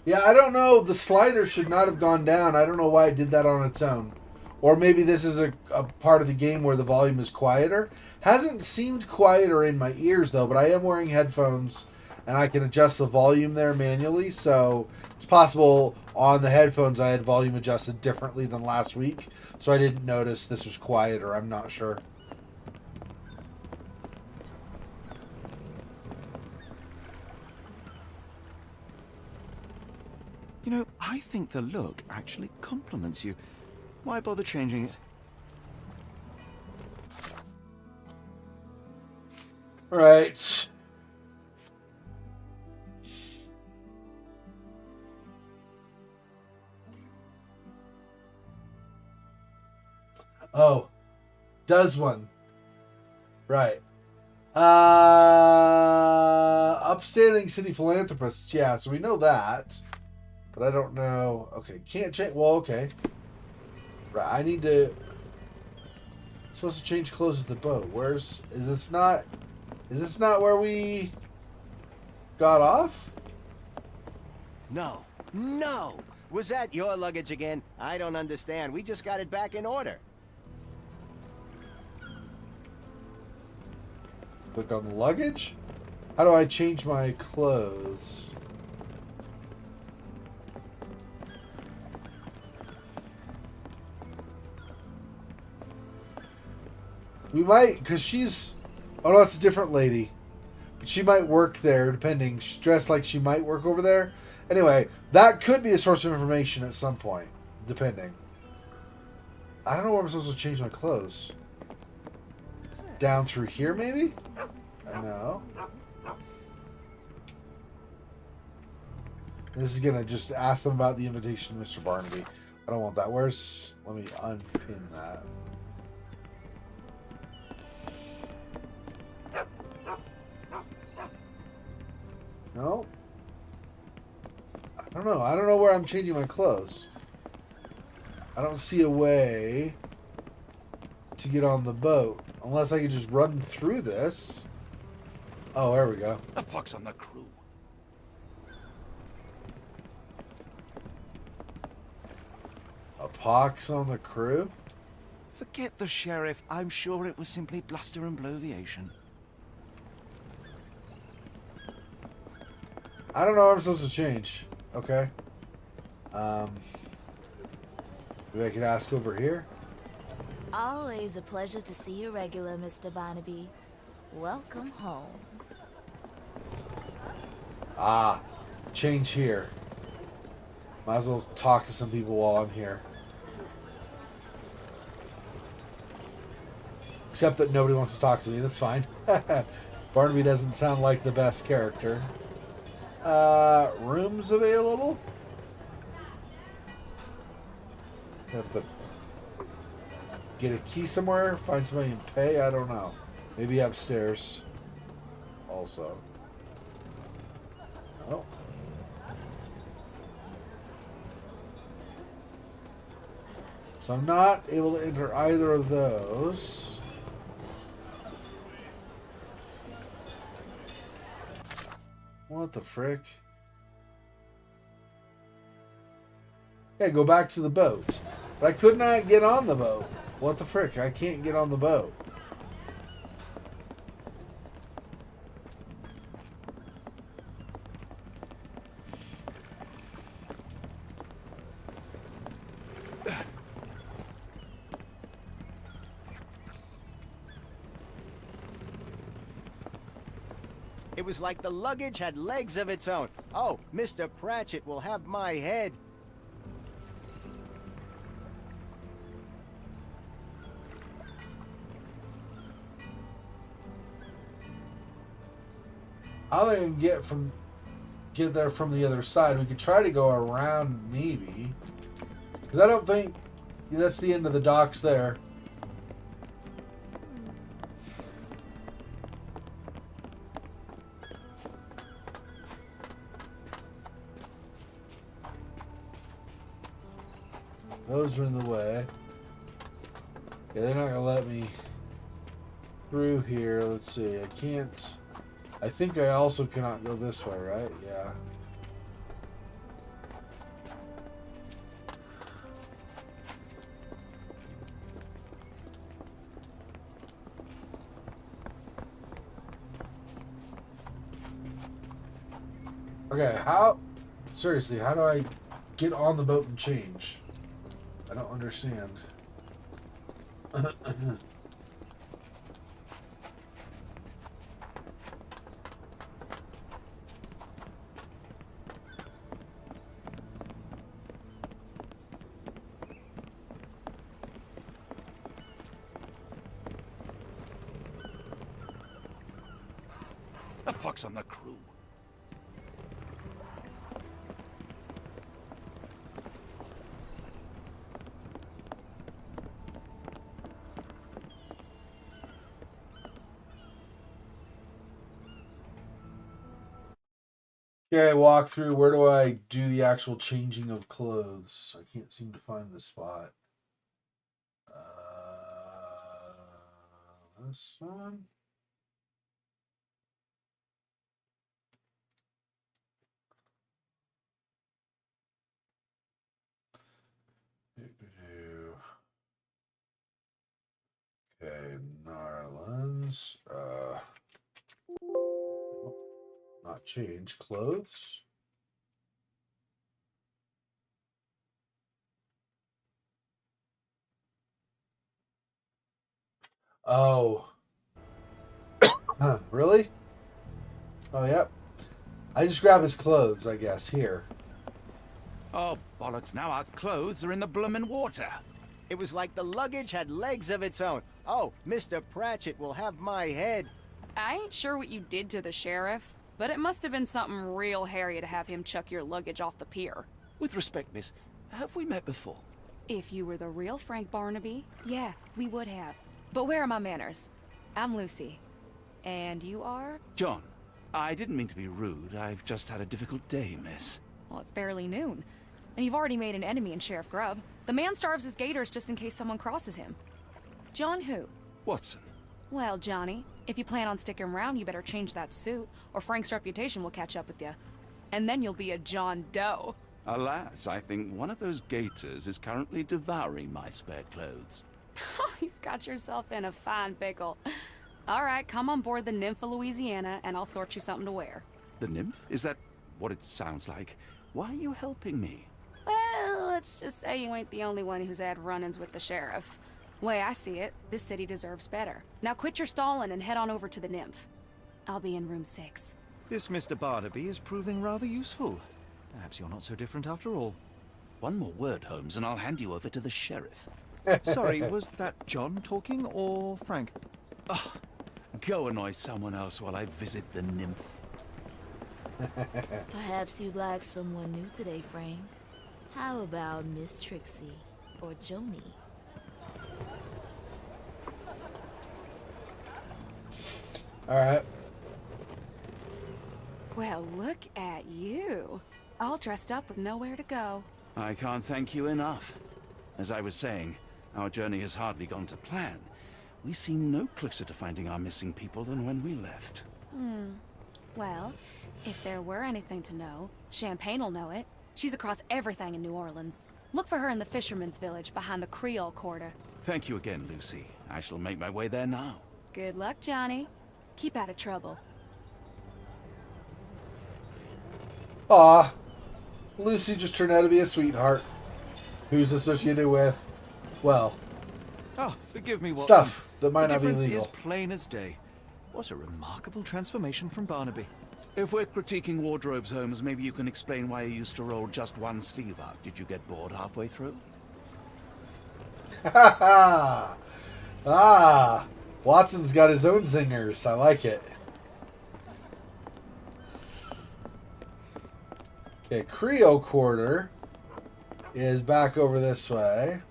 Yeah, I don't know. The slider should not have gone down. I don't know why it did that on its own. Or maybe this is a part of the game where the volume is quieter. Hasn't seemed quieter in my ears, though, but I am wearing headphones, and I can adjust the volume there manually, so it's possible on the headphones I had volume adjusted differently than last week, so I didn't notice this was quieter. I'm not sure. You know, I think the look actually compliments you. Why bother changing it? Right. Oh, does one. Right. Upstanding city philanthropist. Yeah, so we know that. But I don't know. Okay, can't change. Well, okay. Right, I need to. Supposed to change clothes at the boat. Is this not where we got off? No. Was that your luggage again? I don't understand. We just got it back in order. Click on luggage? How do I change my clothes? We might, because she's... Oh, no, it's a different lady. But she might work there, depending. She's dressed like she might work over there. Anyway, that could be a source of information at some point, depending. I don't know where I'm supposed to change my clothes. Down through here, maybe? No. This is going to just ask them about the invitation to Mr. Barnaby. I don't want that. Let me unpin that. No. I don't know. I don't know where I'm changing my clothes. I don't see a way to get on the boat. Unless I could just run through this. Oh, there we go. A pox on the crew. A pox on the crew? Forget the sheriff. I'm sure it was simply bluster and bloviation. I don't know what I'm supposed to change. Okay. Maybe I could ask over here. Always a pleasure to see you regular, Mr. Barnaby. Welcome home. Ah, change here. Might as well talk to some people while I'm here. Except that nobody wants to talk to me. That's fine. Barnaby doesn't sound like the best character. Rooms available? Have to get a key somewhere, find somebody and pay? I don't know. Maybe upstairs. Also. Oh. So I'm not able to enter either of those. What the frick? Yeah, go back to the boat. But I could not get on the boat. What the frick? I can't get on the boat. It was like the luggage had legs of its own. Oh, Mr. Pratchett will have my head. I'll even get there from the other side. We could try to go around, maybe. Because I don't think that's the end of the docks there. Those are in the way. Yeah, they're not going to let me through here. Let's see. I can't... I think I also cannot go this way, right? Yeah. Okay, how... Seriously, how do I get on the boat and change? I don't understand. A pox on the crew. Okay, walk through. Where do I do the actual changing of clothes? I can't seem to find the spot. This one. Okay, Narlands. Not change clothes. Oh. Really? Oh, yep. I just grab his clothes, I guess, here. Oh, bollocks, now our clothes are in the bloomin' water. It was like the luggage had legs of its own. Oh, Mr. Pratchett will have my head. I ain't sure what you did to the sheriff, but it must have been something real hairy to have him chuck your luggage off the pier. With respect, miss, have we met before? If you were the real Frank Barnaby, yeah, we would have. But where are my manners? I'm Lucy. And you are? John. I didn't mean to be rude. I've just had a difficult day, miss. Well, it's barely noon. And you've already made an enemy in Sheriff Grubb. The man starves his gators just in case someone crosses him. John who? Watson. Well, Johnny, if you plan on sticking around, you better change that suit, or Frank's reputation will catch up with you. And then you'll be a John Doe. Alas, I think one of those gators is currently devouring my spare clothes. You've got yourself in a fine pickle. All right, come on board the Nymph of Louisiana, and I'll sort you something to wear. The nymph? Is that what it sounds like? Why are you helping me? Well, let's just say you ain't the only one who's had run-ins with the sheriff. Way I see it, this city deserves better. Now quit your stalling and head on over to the Nymph. I'll be in room 6. This Mr. Barnaby is proving rather useful. Perhaps you're not so different after all. One more word, Holmes, and I'll hand you over to the sheriff. Sorry, was that John talking or Frank? Oh, go annoy someone else while I visit the Nymph. Perhaps you'd like someone new today, Frank. How about Miss Trixie or Joni? Alright. Well, look at you. All dressed up with nowhere to go. I can't thank you enough. As I was saying, our journey has hardly gone to plan. We seem no closer to finding our missing people than when we left. Well, if there were anything to know, Champagne'll know it. She's across everything in New Orleans. Look for her in the fisherman's village behind the Creole Quarter. Thank you again, Lucy. I shall make my way there now. Good luck, Johnny. Keep out of trouble. Aw. Lucy just turned out to be a sweetheart. Who's associated with, well... Oh, forgive me, Watson. Stuff that might the not be difference legal. is plain as day. What a remarkable transformation from Barnaby. If we're critiquing wardrobes, Holmes, maybe you can explain why you used to roll just one sleeve up. Did you get bored halfway through? Watson's got his own zingers. I like it. Okay, Creole Quarter is back over this way.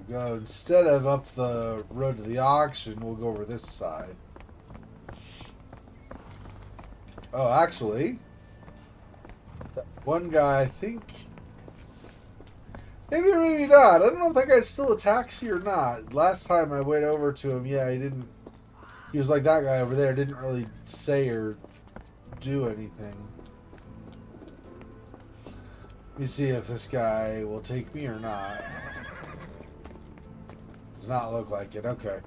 We'll go, instead of up the road to the auction, we'll go over this side. Oh, actually, that one guy, I think... Maybe or maybe not. I don't know if that guy's still a taxi or not. Last time I went over to him, yeah, he didn't... He was like that guy over there. Didn't really say or do anything. Let me see if this guy will take me or not. Does not look like it. Okay.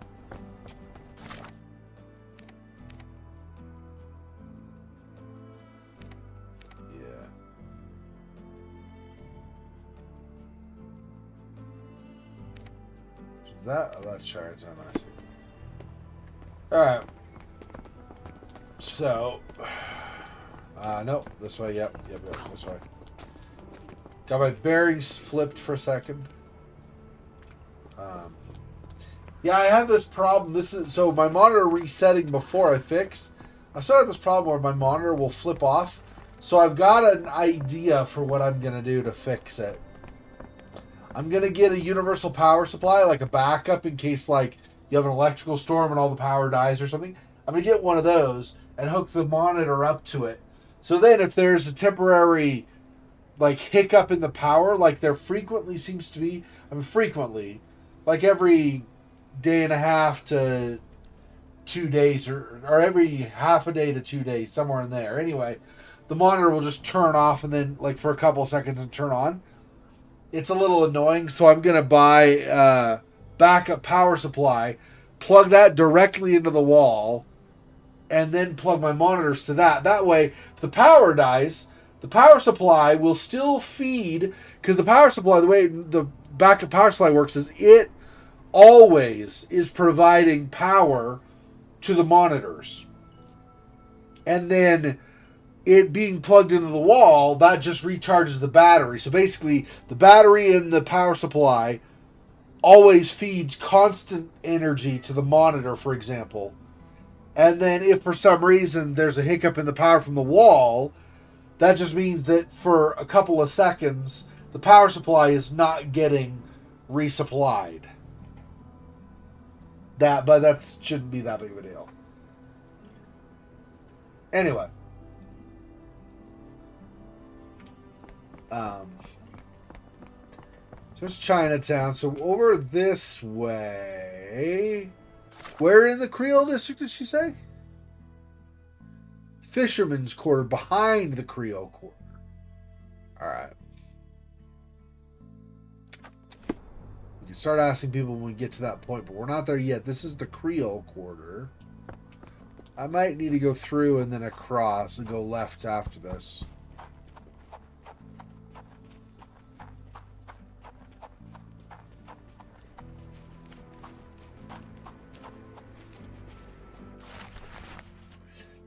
Yeah. Is that? Oh, that's Chinatown. I see. Alright. So. Nope. This way. Yep. This way. Got my bearings flipped for a second. Yeah, I have this problem. This is so my monitor resetting before I fix. I still have this problem where my monitor will flip off. So I've got an idea for what I'm gonna do to fix it. I'm gonna get a universal power supply, like a backup in case like you have an electrical storm and all the power dies or something. I'm gonna get one of those and hook the monitor up to it. So then if there's a temporary like hiccup in the power, like there frequently seems to be, frequently, like every day and a half to 2 days or every half a day to 2 days, somewhere in there. Anyway, the monitor will just turn off and then like for a couple of seconds and turn on. It's a little annoying, so I'm going to buy a backup power supply, plug that directly into the wall, and then plug my monitors to that. That way, if the power dies, the power supply will still feed, because the power supply, the way the backup power supply works is it always is providing power to the monitors. And then it being plugged into the wall, that just recharges the battery. So basically, the battery and the power supply always feeds constant energy to the monitor, for example. And then if for some reason there's a hiccup in the power from the wall, that just means that for a couple of seconds, the power supply is not getting resupplied. But that shouldn't be that big of a deal. Anyway. Just Chinatown. So over this way. Where in the Creole District did she say? Fisherman's Quarter, behind the Creole Quarter. Alright. We can start asking people when we get to that point, but we're not there yet. This is the Creole Quarter. I might need to go through and then across and go left after this.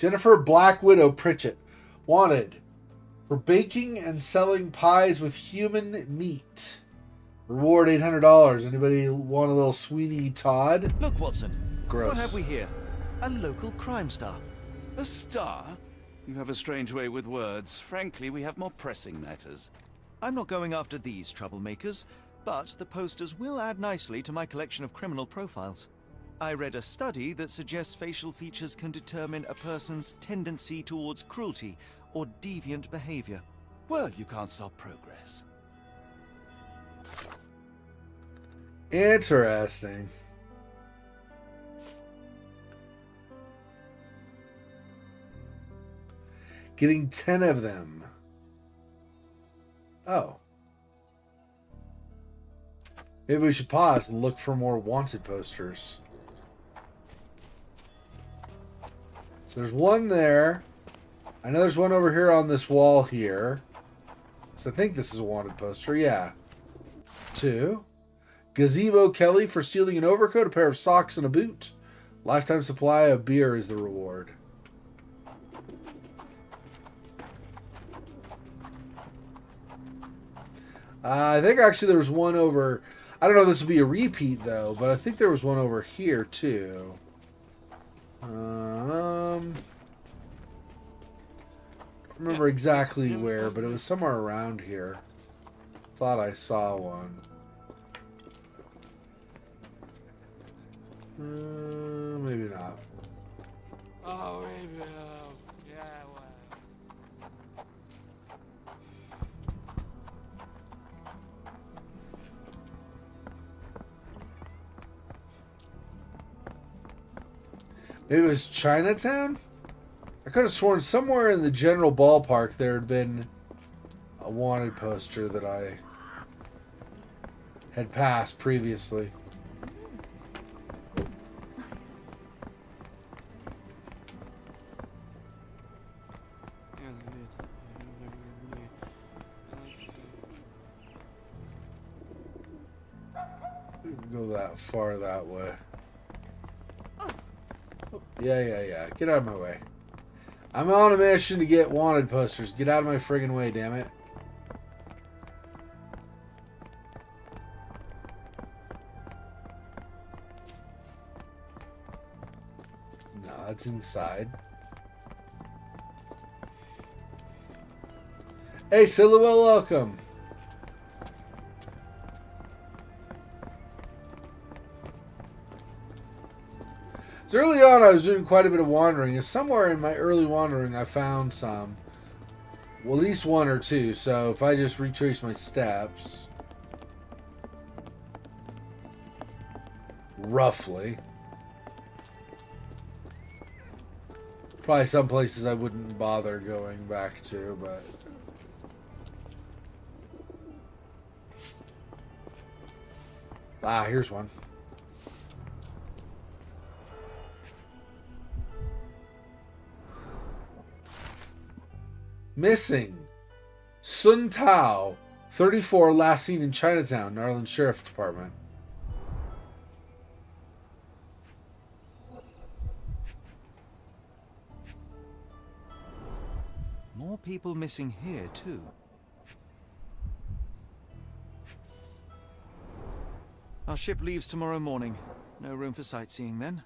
Jennifer Black Widow Pritchett. Wanted for baking and selling pies with human meat. Reward $800. Anybody want a little Sweeney Todd? Look, Watson. Gross. What have we here? A local crime star. A star? You have a strange way with words. Frankly, we have more pressing matters. I'm not going after these troublemakers, but the posters will add nicely to my collection of criminal profiles. I read a study that suggests facial features can determine a person's tendency towards cruelty or deviant behavior. Well, you can't stop progress. Interesting. Getting 10 of them. Oh. Maybe we should pause and look for more wanted posters. So there's one there. I know there's one over here on this wall here. So I think this is a wanted poster. Yeah. 2. Gazebo Kelly for stealing an overcoat, a pair of socks, and a boot. Lifetime supply of beer is the reward. I think actually there was one over... I don't know if this will be a repeat, though, but I think there was one over here, too. Don't remember exactly where, but it was somewhere around here. Thought I saw one. Maybe not. Oh, maybe. Yeah, well. Maybe it was Chinatown? I could have sworn somewhere in the general ballpark there had been a wanted poster that I had passed previously. Go that far that way. Yeah. Get out of my way. I'm on a mission to get wanted posters. Get out of my friggin' way, damn it. No, that's inside. Hey, Silhouette, welcome. So early on, I was doing quite a bit of wandering. And somewhere in my early wandering, I found some. Well, at least one or two. So if I just retrace my steps, roughly, probably some places I wouldn't bother going back to, but here's one. Missing. Sun Tao, 34, last seen in Chinatown, Narland Sheriff Department. More people missing here, too. Our ship leaves tomorrow morning. No room for sightseeing then.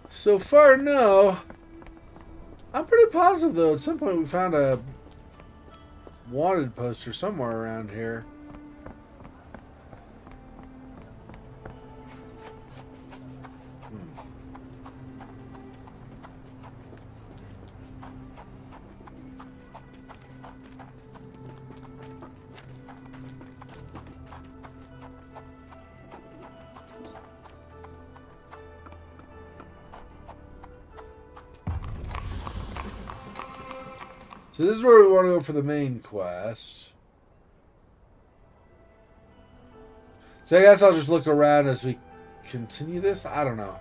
So far, no. I'm pretty positive, though, at some point we found a wanted poster somewhere around here. So this is where we want to go for the main quest. So I guess I'll just look around as we continue this. I don't know.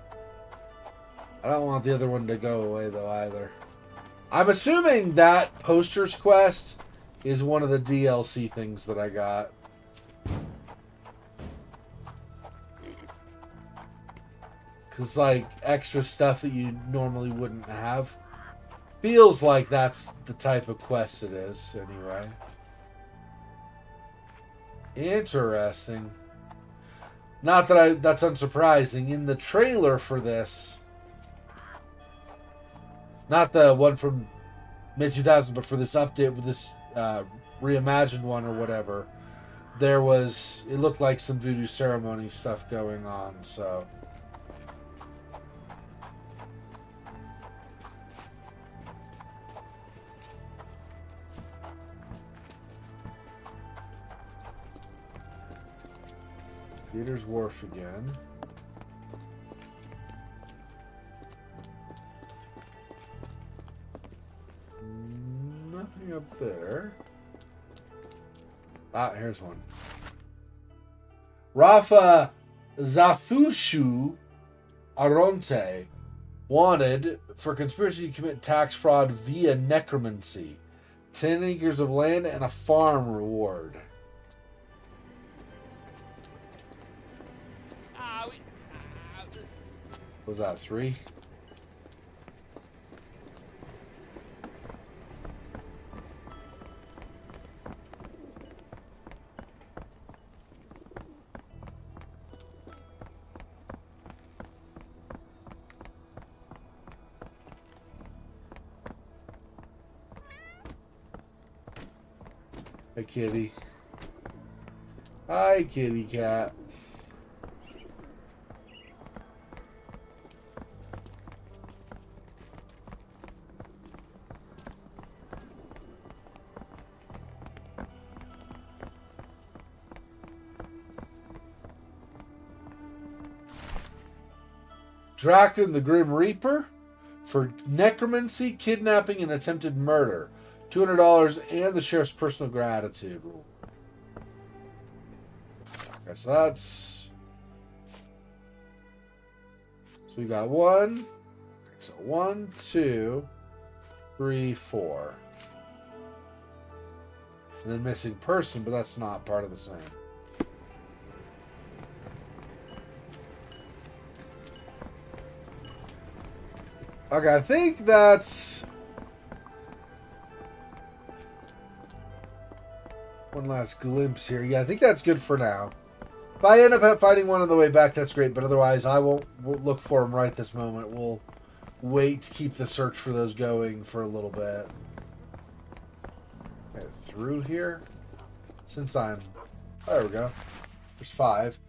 I don't want the other one to go away, though, either. I'm assuming that Posters Quest is one of the DLC things that I got. Because, like, extra stuff that you normally wouldn't have. Feels like that's the type of quest it is, anyway. Interesting. Not that that's unsurprising. In the trailer for this, not the one from mid-2000s, but for this update, with this reimagined one or whatever, it looked like some voodoo ceremony stuff going on, so... Peter's Wharf again. Nothing up there. Ah, here's one. Rafa Zafushu Aronte, wanted for conspiracy to commit tax fraud via necromancy. 10 acres of land and a farm reward. What was that, 3? Hey, kitty. Hi, kitty cat. Draken the Grim Reaper for necromancy, kidnapping, and attempted murder. $200 and the sheriff's personal gratitude rule. Okay, so that's... So we got 1. Okay, so 1, 2, 3, 4. And then missing person, but that's not part of the same. Okay, I think that's... One last glimpse here. Yeah, I think that's good for now. If I end up finding one on the way back, that's great. But otherwise, we'll look for them right this moment. We'll wait to keep the search for those going for a little bit. Okay, through here. Since I'm... There we go. There's 5.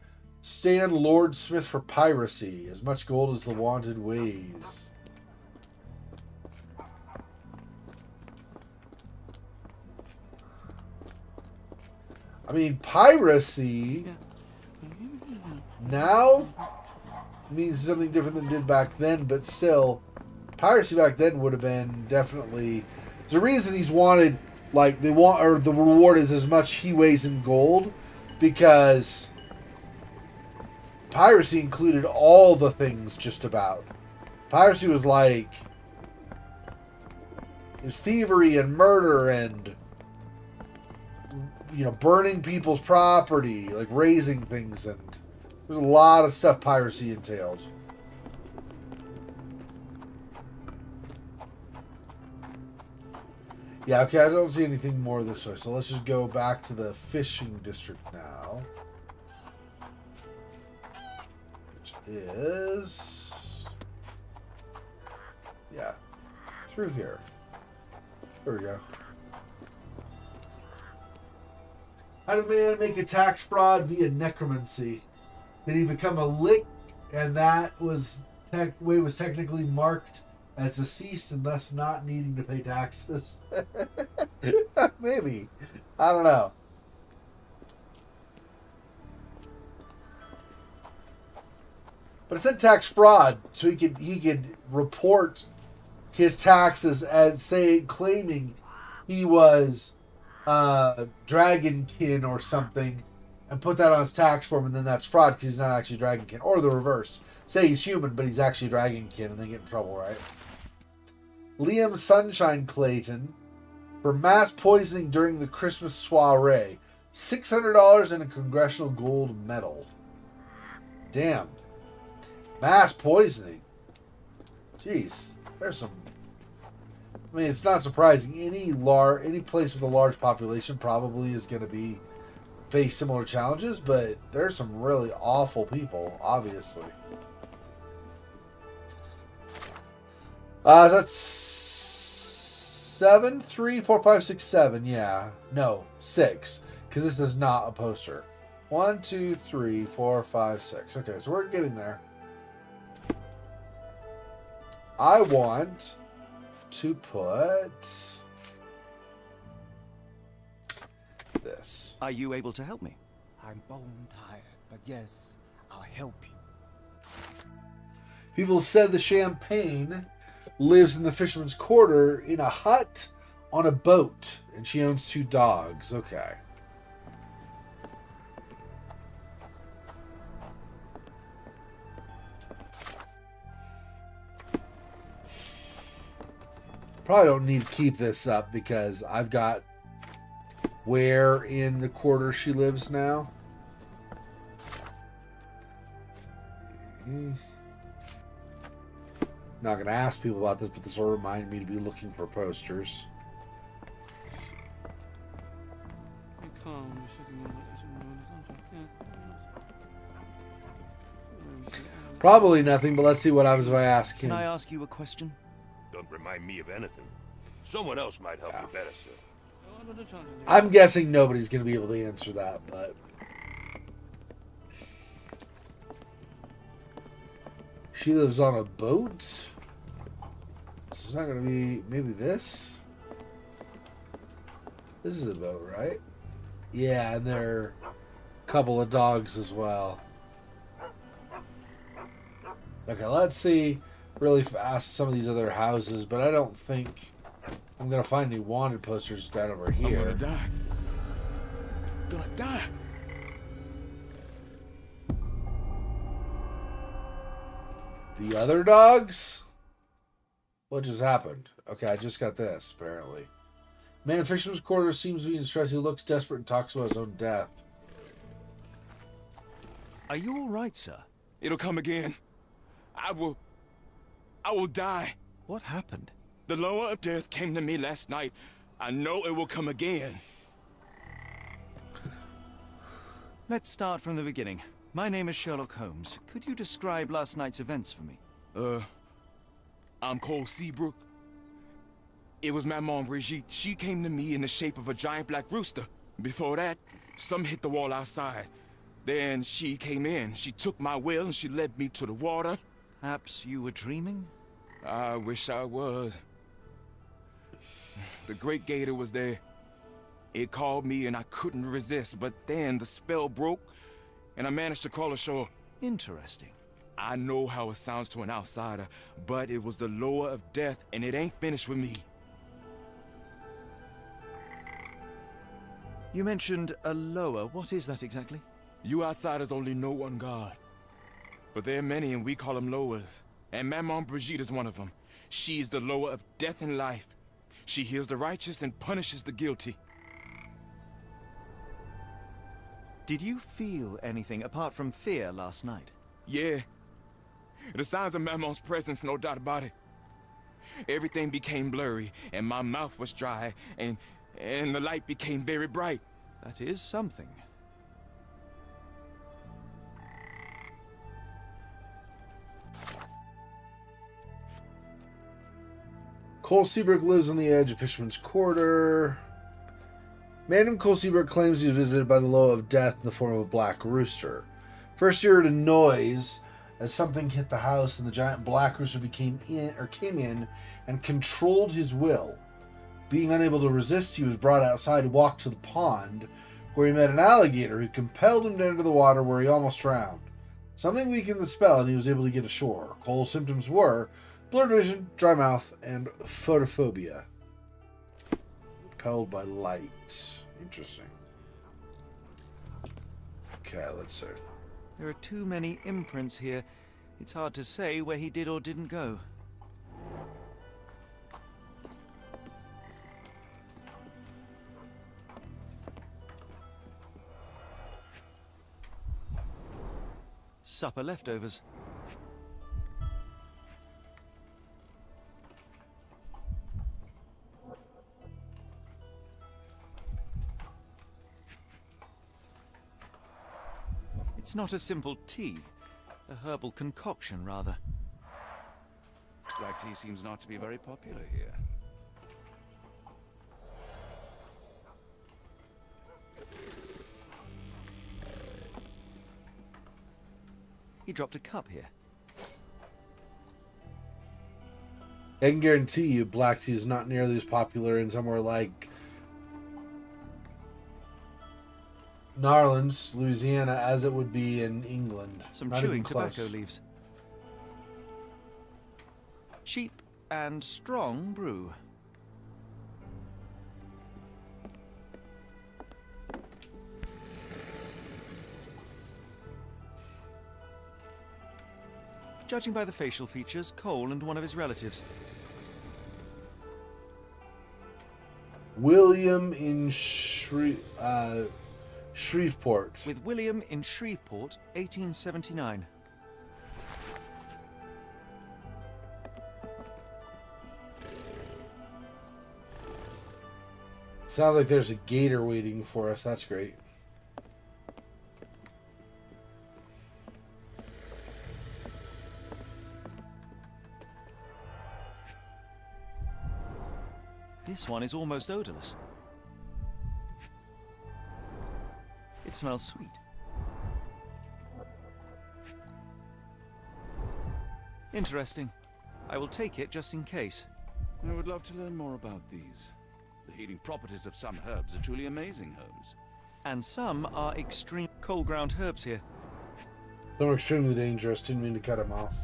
Stand Lord Smith for piracy. As much gold as the wanted weighs. I mean, piracy now means something different than it did back then, but still, piracy back then would have been definitely... There's a reason he's wanted, like, the reward is as much he weighs in gold, because piracy included all the things just about. Piracy was like... It was thievery and murder and... burning people's property, like raising things, and there's a lot of stuff piracy entailed. Yeah, okay, I don't see anything more this way, so let's just go back to the fishing district now. Which is... Yeah, through here. There we go. How did the man make a tax fraud via necromancy? Did he become a lick, and that was technically marked as deceased and thus not needing to pay taxes? Maybe. I don't know. But it said tax fraud, so he could report his taxes as claiming he was Dragonkin or something, and put that on his tax form, and then that's fraud because he's not actually a dragonkin. Or the reverse. Say he's human, but he's actually a dragonkin, and they get in trouble, right? Liam Sunshine Clayton for mass poisoning during the Christmas soiree. $600 and a Congressional Gold Medal. Damn. Mass poisoning. Jeez. There's some... I mean, it's not surprising. Any place with a large population probably is going to face similar challenges, but there's some really awful people, obviously. That's 7, 3, 4, 5, 6, 7. Yeah. No, 6. Because this is not a poster. 1, 2, 3, 4, 5, 6. Okay, so we're getting there. I want to put this. Are you able to help me? I'm bone tired, but yes, I'll help you. People said the Champagne lives in the Fisherman's Quarter in a hut on a boat, and she owns 2 dogs. Okay. Probably don't need to keep this up because I've got where in the quarter she lives now. Not going to ask people about this, but this will remind me to be looking for posters. Probably nothing, but let's see what happens if I ask him. Can I ask you a question? Don't remind me of anything. Someone else might help you better, sir. I'm guessing nobody's going to be able to answer that, but... She lives on a boat? So it's not going to be... Maybe this? This is a boat, right? Yeah, and there are a couple of dogs as well. Okay, let's see really fast some of these other houses, but I don't think I'm going to find any wanted posters down over here. I'm gonna die. Gonna die. The other dogs? What just happened? Okay, I just got this, apparently. Man in Fisherman's Quarter seems to be in distress. He looks desperate and talks about his own death. Are you all right, sir? It'll come again. I will die. What happened? The lower of death came to me last night. I know it will come again. Let's start from the beginning. My name is Sherlock Holmes. Could you describe last night's events for me? I'm Cole Seabrook. It was my mom, Brigitte. She came to me in the shape of a giant black rooster. Before that, some hit the wall outside. Then she came in. She took my will and she led me to the water. Perhaps you were dreaming? I wish I was. The Great Gator was there. It called me and I couldn't resist, but then the spell broke and I managed to crawl ashore. Interesting. I know how it sounds to an outsider, but it was the lower of death and it ain't finished with me. You mentioned a lower. What is that exactly? You outsiders only know one God. But there are many and we call them lowers. And Maman Brigitte is one of them. She is the lower of death and life. She heals the righteous and punishes the guilty. Did you feel anything apart from fear last night? Yeah. The signs of Maman's presence, no doubt about it. Everything became blurry and my mouth was dry and the light became very bright. That is something. Cole Seabrook lives on the edge of Fisherman's Quarter. Man named Cole Seabrook claims he was visited by the low of death in the form of a black rooster. First he heard a noise as something hit the house, and the giant black rooster came in and controlled his will. Being unable to resist, he was brought outside to walk to the pond, where he met an alligator who compelled him to enter the water, where he almost drowned. Something weakened the spell, and he was able to get ashore. Cole's symptoms were blurred vision, dry mouth, and photophobia. Repelled by light. Interesting. Okay, let's see. There are too many imprints here. It's hard to say where he did or didn't go. Supper leftovers. It's not a simple tea. A herbal concoction, rather. Black tea seems not to be very popular here. He dropped a cup here. I can guarantee you black tea is not nearly as popular in somewhere like New Orleans, Louisiana, as it would be in England. Some Not chewing even close. tobacco leaves. Cheap and strong brew. Judging by the facial features, Cole and one of his relatives. William in Shreveport. With William in Shreveport, 1879. Sounds like there's a gator waiting for us. That's great. This one is almost odorless. It smells sweet. Interesting. I will take it just in case. I would love to learn more about these. The healing properties of some herbs are truly amazing, Holmes. And some are extreme cold ground herbs here. Some are extremely dangerous. Didn't mean to cut him off.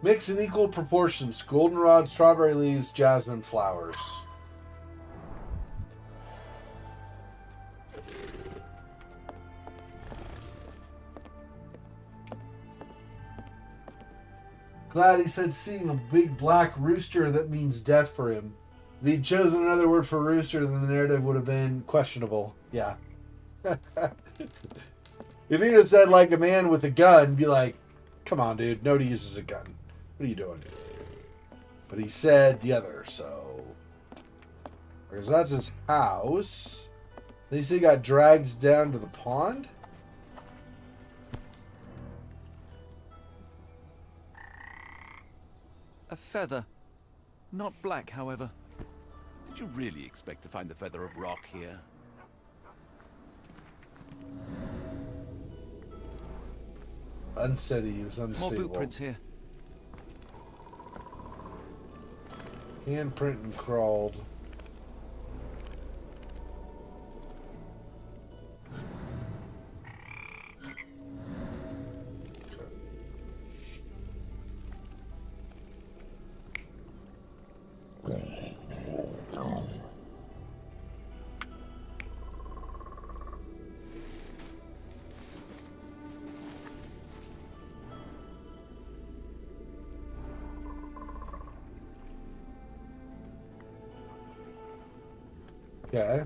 Mix in equal proportions. Goldenrod, strawberry leaves, jasmine flowers. Glad he said seeing a big black rooster that means death for him. If he'd chosen another word for rooster, then the narrative would have been questionable. Yeah. If he'd have said like a man with a gun, be like, come on, dude, nobody uses a gun. What are you doing? But he said the other, so. Because that's his house. Then he said he got dragged down to the pond? A feather. Not black, however. Did you really expect to find the feather of rock here? Unsteady, he was unstable. More boot prints here. Handprint and crawled. Okay.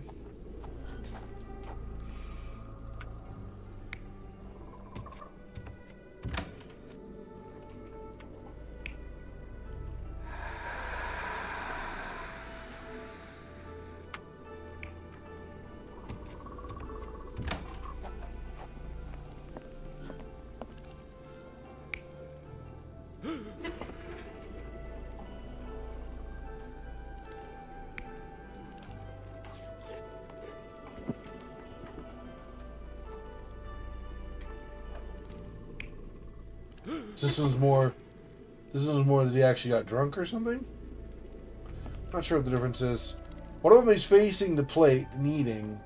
This was more that he actually got drunk or something? Not sure what the difference is. One of them he's facing the plate and eating.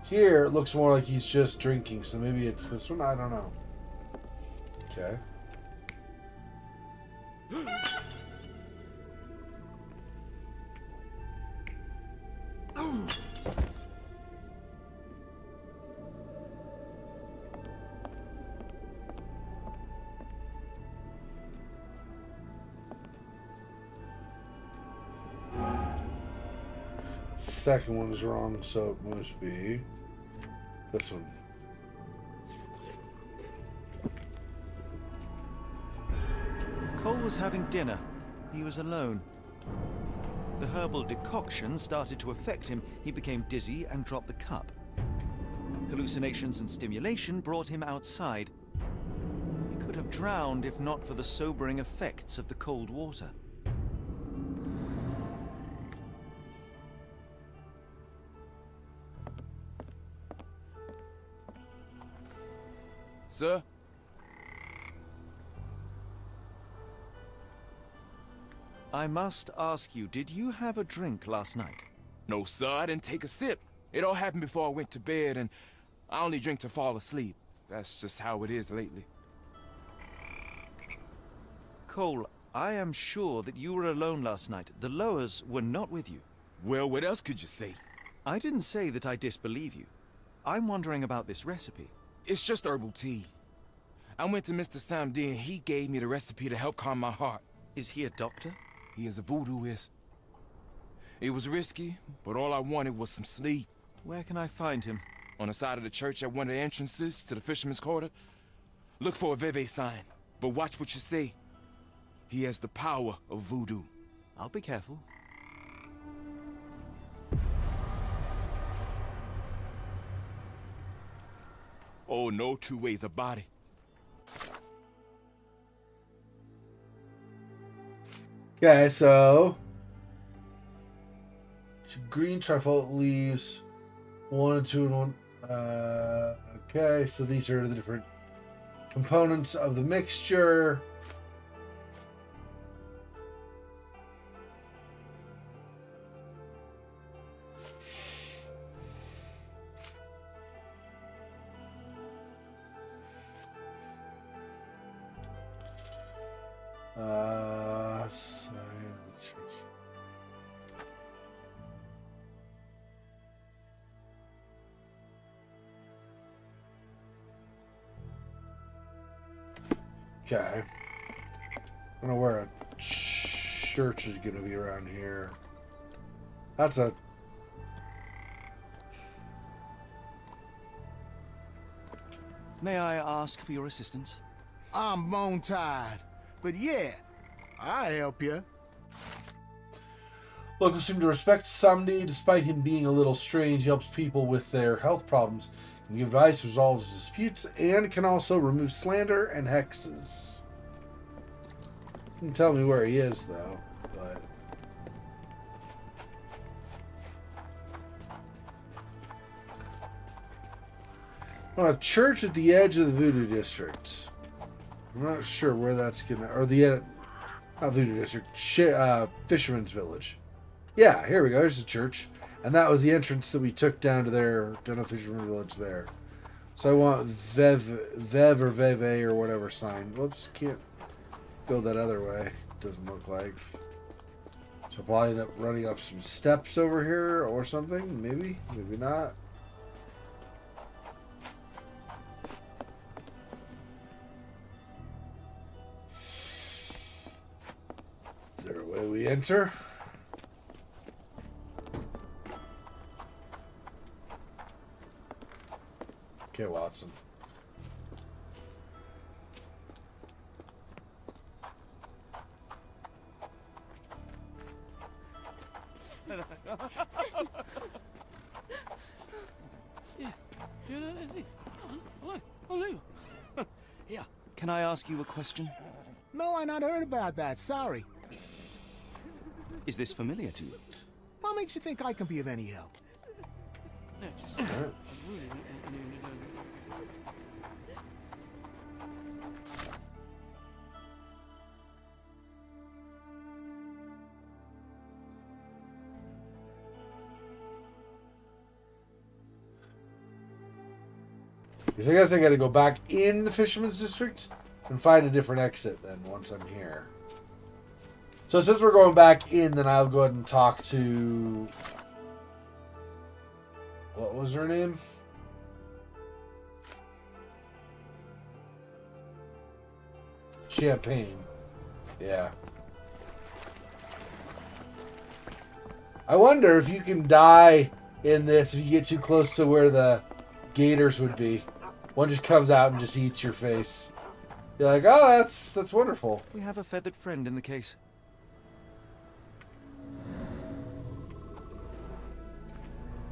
Here it looks more like he's just drinking, so maybe it's this one? I don't know. Okay. second one is wrong, so it must be this one. Cole was having dinner. He was alone. The herbal decoction started to affect him. He became dizzy and dropped the cup. Hallucinations and stimulation brought him outside. He could have drowned if not for the sobering effects of the cold water. Sir? I must ask you, did you have a drink last night? No, sir, I didn't take a sip. It all happened before I went to bed, and I only drink to fall asleep. That's just how it is lately. Cole, I am sure that you were alone last night. The Lowers were not with you. Well, what else could you say? I didn't say that I disbelieve you. I'm wondering about this recipe. It's just herbal tea. I went to Mr. Samdi and he gave me the recipe to help calm my heart. Is he a doctor? He is a voodooist. It was risky, but all I wanted was some sleep. Where can I find him? On the side of the church at one of the entrances to the Fisherman's Quarter. Look for a Veve sign, but watch what you say. He has the power of voodoo. I'll be careful. Oh, no two ways about it. Okay, so green trifle leaves 1 and 2 and 1. Okay, so these are the different components of the mixture. Okay. I don't know where a church is going to be around here. That's a... May I ask for your assistance? I'm bone tired, but yeah, I'll help you. Locals seem to respect Samdi. Despite him being a little strange, he helps people with their health problems, can give advice, resolves disputes, and can also remove slander and hexes. You can tell me where he is, though, but... On a church at the edge of the Voodoo District. I'm not sure where that's gonna... Or the... Not Voodoo District. Fisherman's Village. Yeah, here we go. There's the church. And that was the entrance that we took down to there, down to Fisherman Village there. So I want Vev or Veve or whatever sign. Whoops, can't go that other way. Doesn't look like. So I'll probably end up running up some steps over here or something. Maybe, maybe not. Is there a way we enter? Okay, Watson. Yeah. Can I ask you a question? No, I not heard about that. Sorry. Is this familiar to you? What makes you think I can be of any help? Because I guess I got to go back in the Fisherman's District and find a different exit then once I'm here. So since we're going back in, then I'll go ahead and talk to... What was her name? Champagne. Yeah. I wonder if you can die in this if you get too close to where the gators would be. One just comes out and just eats your face. You're like, oh, that's wonderful. We have a feathered friend in the case.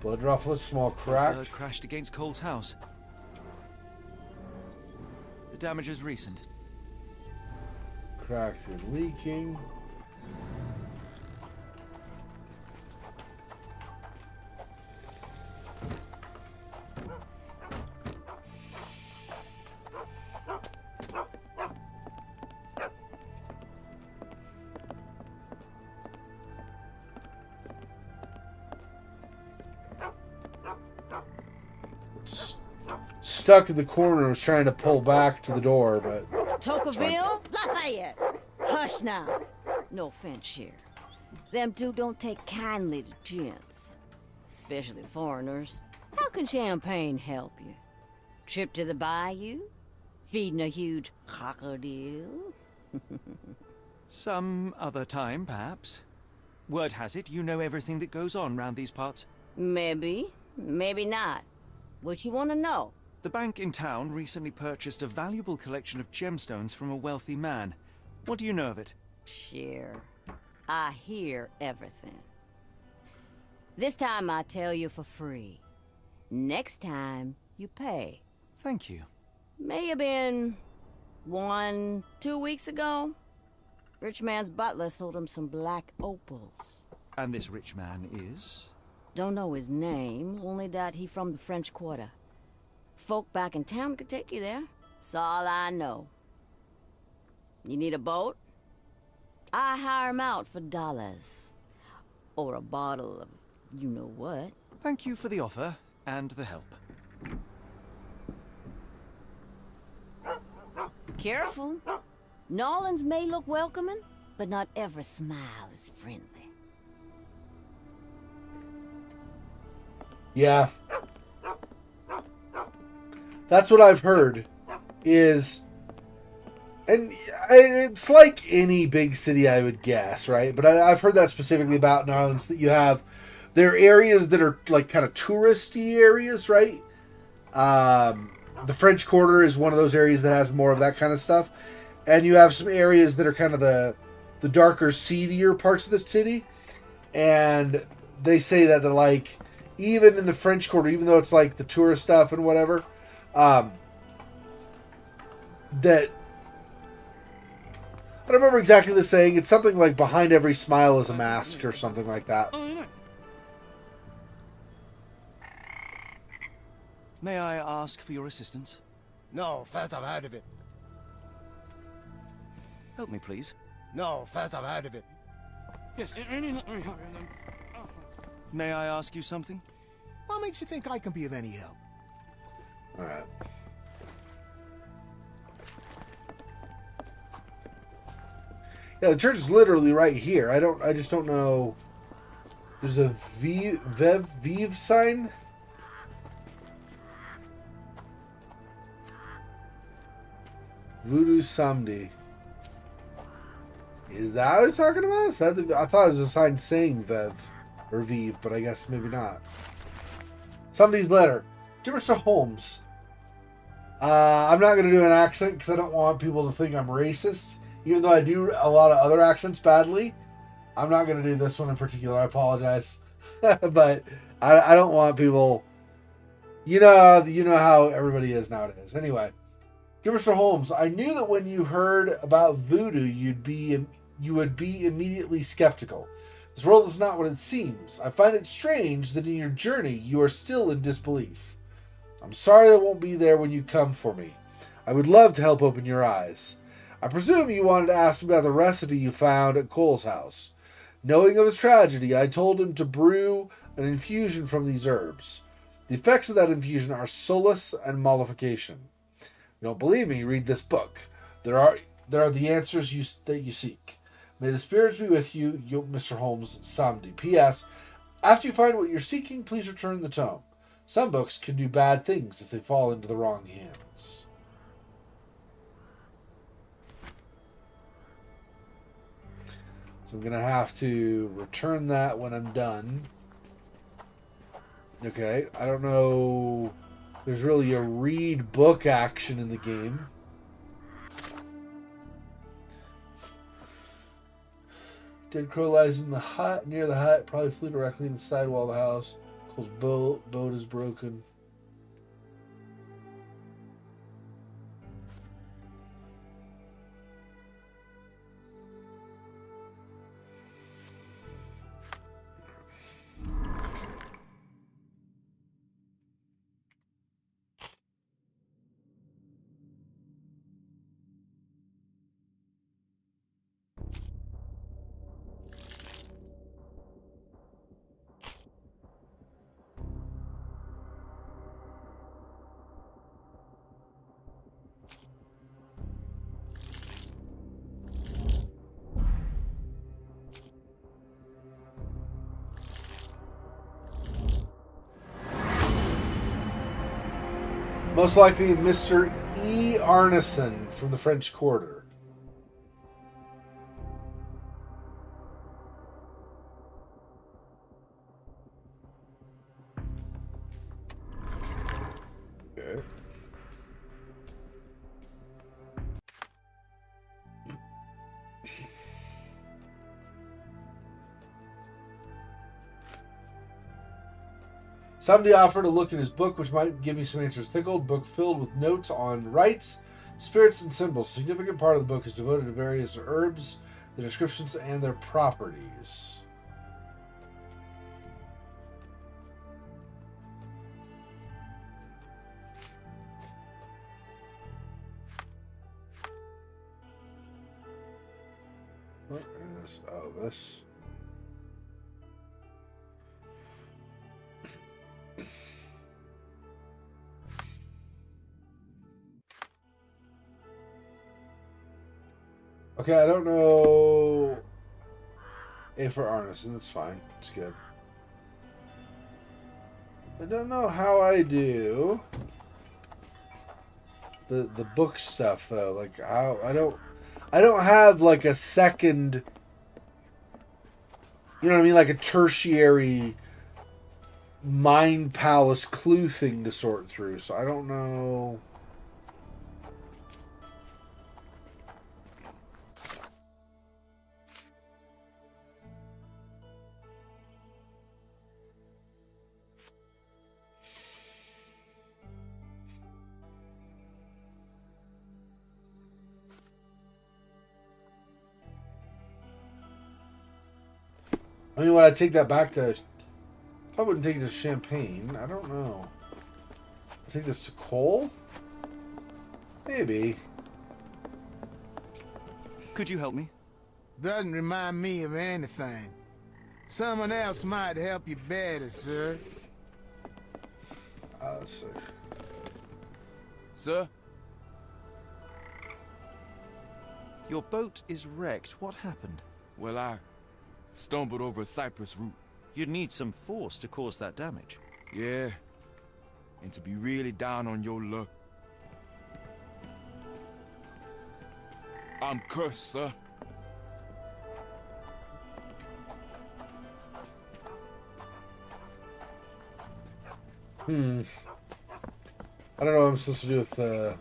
Blood droplet, small crack. The bird crashed against Cole's house. The damage is recent. Cracked and leaking. Stuck in the corner, was trying to pull back to the door, but Tocqueville? Lafayette! Hush now. No offense here. Them two don't take kindly to gents. Especially foreigners. How can champagne help you? Trip to the bayou? Feeding a huge crocodile? Some other time, perhaps. Word has it you know everything that goes on round these parts. Maybe. Maybe not. What you want to know? The bank in town recently purchased a valuable collection of gemstones from a wealthy man. What do you know of it? Sure. I hear everything. This time I tell you for free. Next time, you pay. Thank you. May have been 2 weeks ago. Rich man's butler sold him some black opals. And this rich man is? Don't know his name, only that he from the French Quarter. Folk back in town could take you there. That's all I know. You need a boat? I hire 'em out for dollars. Or a bottle of you-know-what. Thank you for the offer and the help. Careful. Nolans may look welcoming, but not every smile is friendly. yeah. That's what I've heard, is, and it's like any big city, I would guess, right? But I've heard that specifically about New Orleans, that you have, there are areas that are like kind of touristy areas, right? The French Quarter is one of those areas that has more of that kind of stuff. And you have some areas that are kind of the darker, seedier parts of the city. And they say that they're like, even in the French Quarter, even though it's like the tourist stuff and whatever, that I don't remember exactly the saying. It's something like behind every smile is a mask or something like that. May I ask for your assistance? No, first I've heard of it. Help me, please. No, first I've heard of it. Yes, May I ask you something? What makes you think I can be of any help? All right. Yeah, the church is literally right here. I just don't know. There's a Vive sign. Voodoo Samedi. Is that what I was talking about? I thought it was a sign saying Vev or Vive, but I guess maybe not. Somebody's letter. Dear Mr. Holmes, I'm not going to do an accent because I don't want people to think I'm racist. Even though I do a lot of other accents badly, I'm not going to do this one in particular. I apologize. But I don't want people... You know how everybody is nowadays. Anyway. Dear Mr. Holmes, I knew that when you heard about voodoo, you would be immediately skeptical. This world is not what it seems. I find it strange that in your journey you are still in disbelief. I'm sorry I won't be there when you come for me. I would love to help open your eyes. I presume you wanted to ask me about the recipe you found at Cole's house. Knowing of his tragedy, I told him to brew an infusion from these herbs. The effects of that infusion are solace and mollification. If you don't believe me, read this book. There are the answers that you seek. May the spirits be with you, Mr. Holmes, Samedi. P.S. After you find what you're seeking, please return the tome. Some books can do bad things if they fall into the wrong hands. So I'm going to have to return that when I'm done. Okay, I don't know. There's really a read book action in the game. Dead crow lies in the hut, near the hut. Probably flew directly in the sidewall of the house. Cole's boat is broken. Most likely Mr. E. Arneson from the French Quarter. Okay. Somebody offered to look at his book, which might give me some answers. Thick old book filled with notes on rites, spirits, and symbols. A significant part of the book is devoted to various herbs, their descriptions, and their properties. What is... Oh, this... Okay, I don't know. A for Arneson, that's fine. It's good. I don't know how I do the book stuff though. Like how I don't have like a second. You know what I mean? Like a tertiary mind palace clue thing to sort through. So I don't know. I mean, would I take that back to... I wouldn't take it to Champagne. I don't know. I'd take this to Cole? Maybe. Could you help me? Doesn't remind me of anything. Someone else might help you better, sir. Let's see. Sir? Your boat is wrecked. What happened? Well, I stumbled over a cypress root. You'd need some force to cause that damage. Yeah. And to be really down on your luck. I'm cursed, sir. I don't know what I'm supposed to do with I don't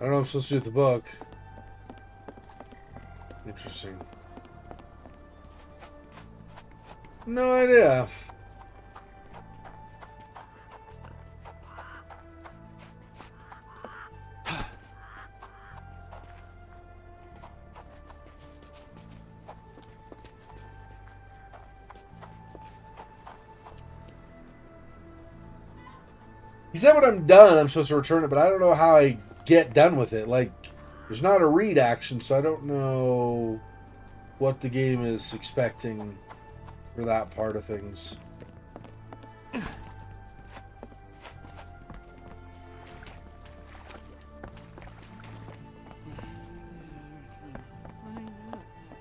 know what I'm supposed to do with the book. Interesting. No idea. He said when I'm done, I'm supposed to return it, but I don't know how I get done with it. Like, there's not a read action, so I don't know what the game is expecting for that part of things.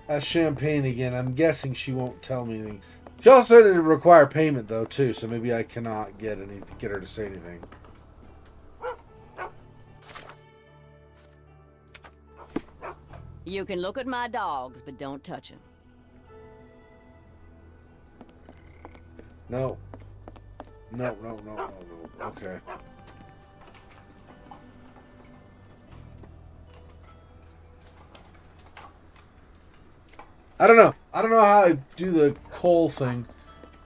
That's Champagne again. I'm guessing she won't tell me anything. She also said it would require payment, though, too, so maybe I cannot get her to say anything. You can look at my dogs, but don't touch them. No. No. Okay. I don't know. I don't know how I do the coal thing.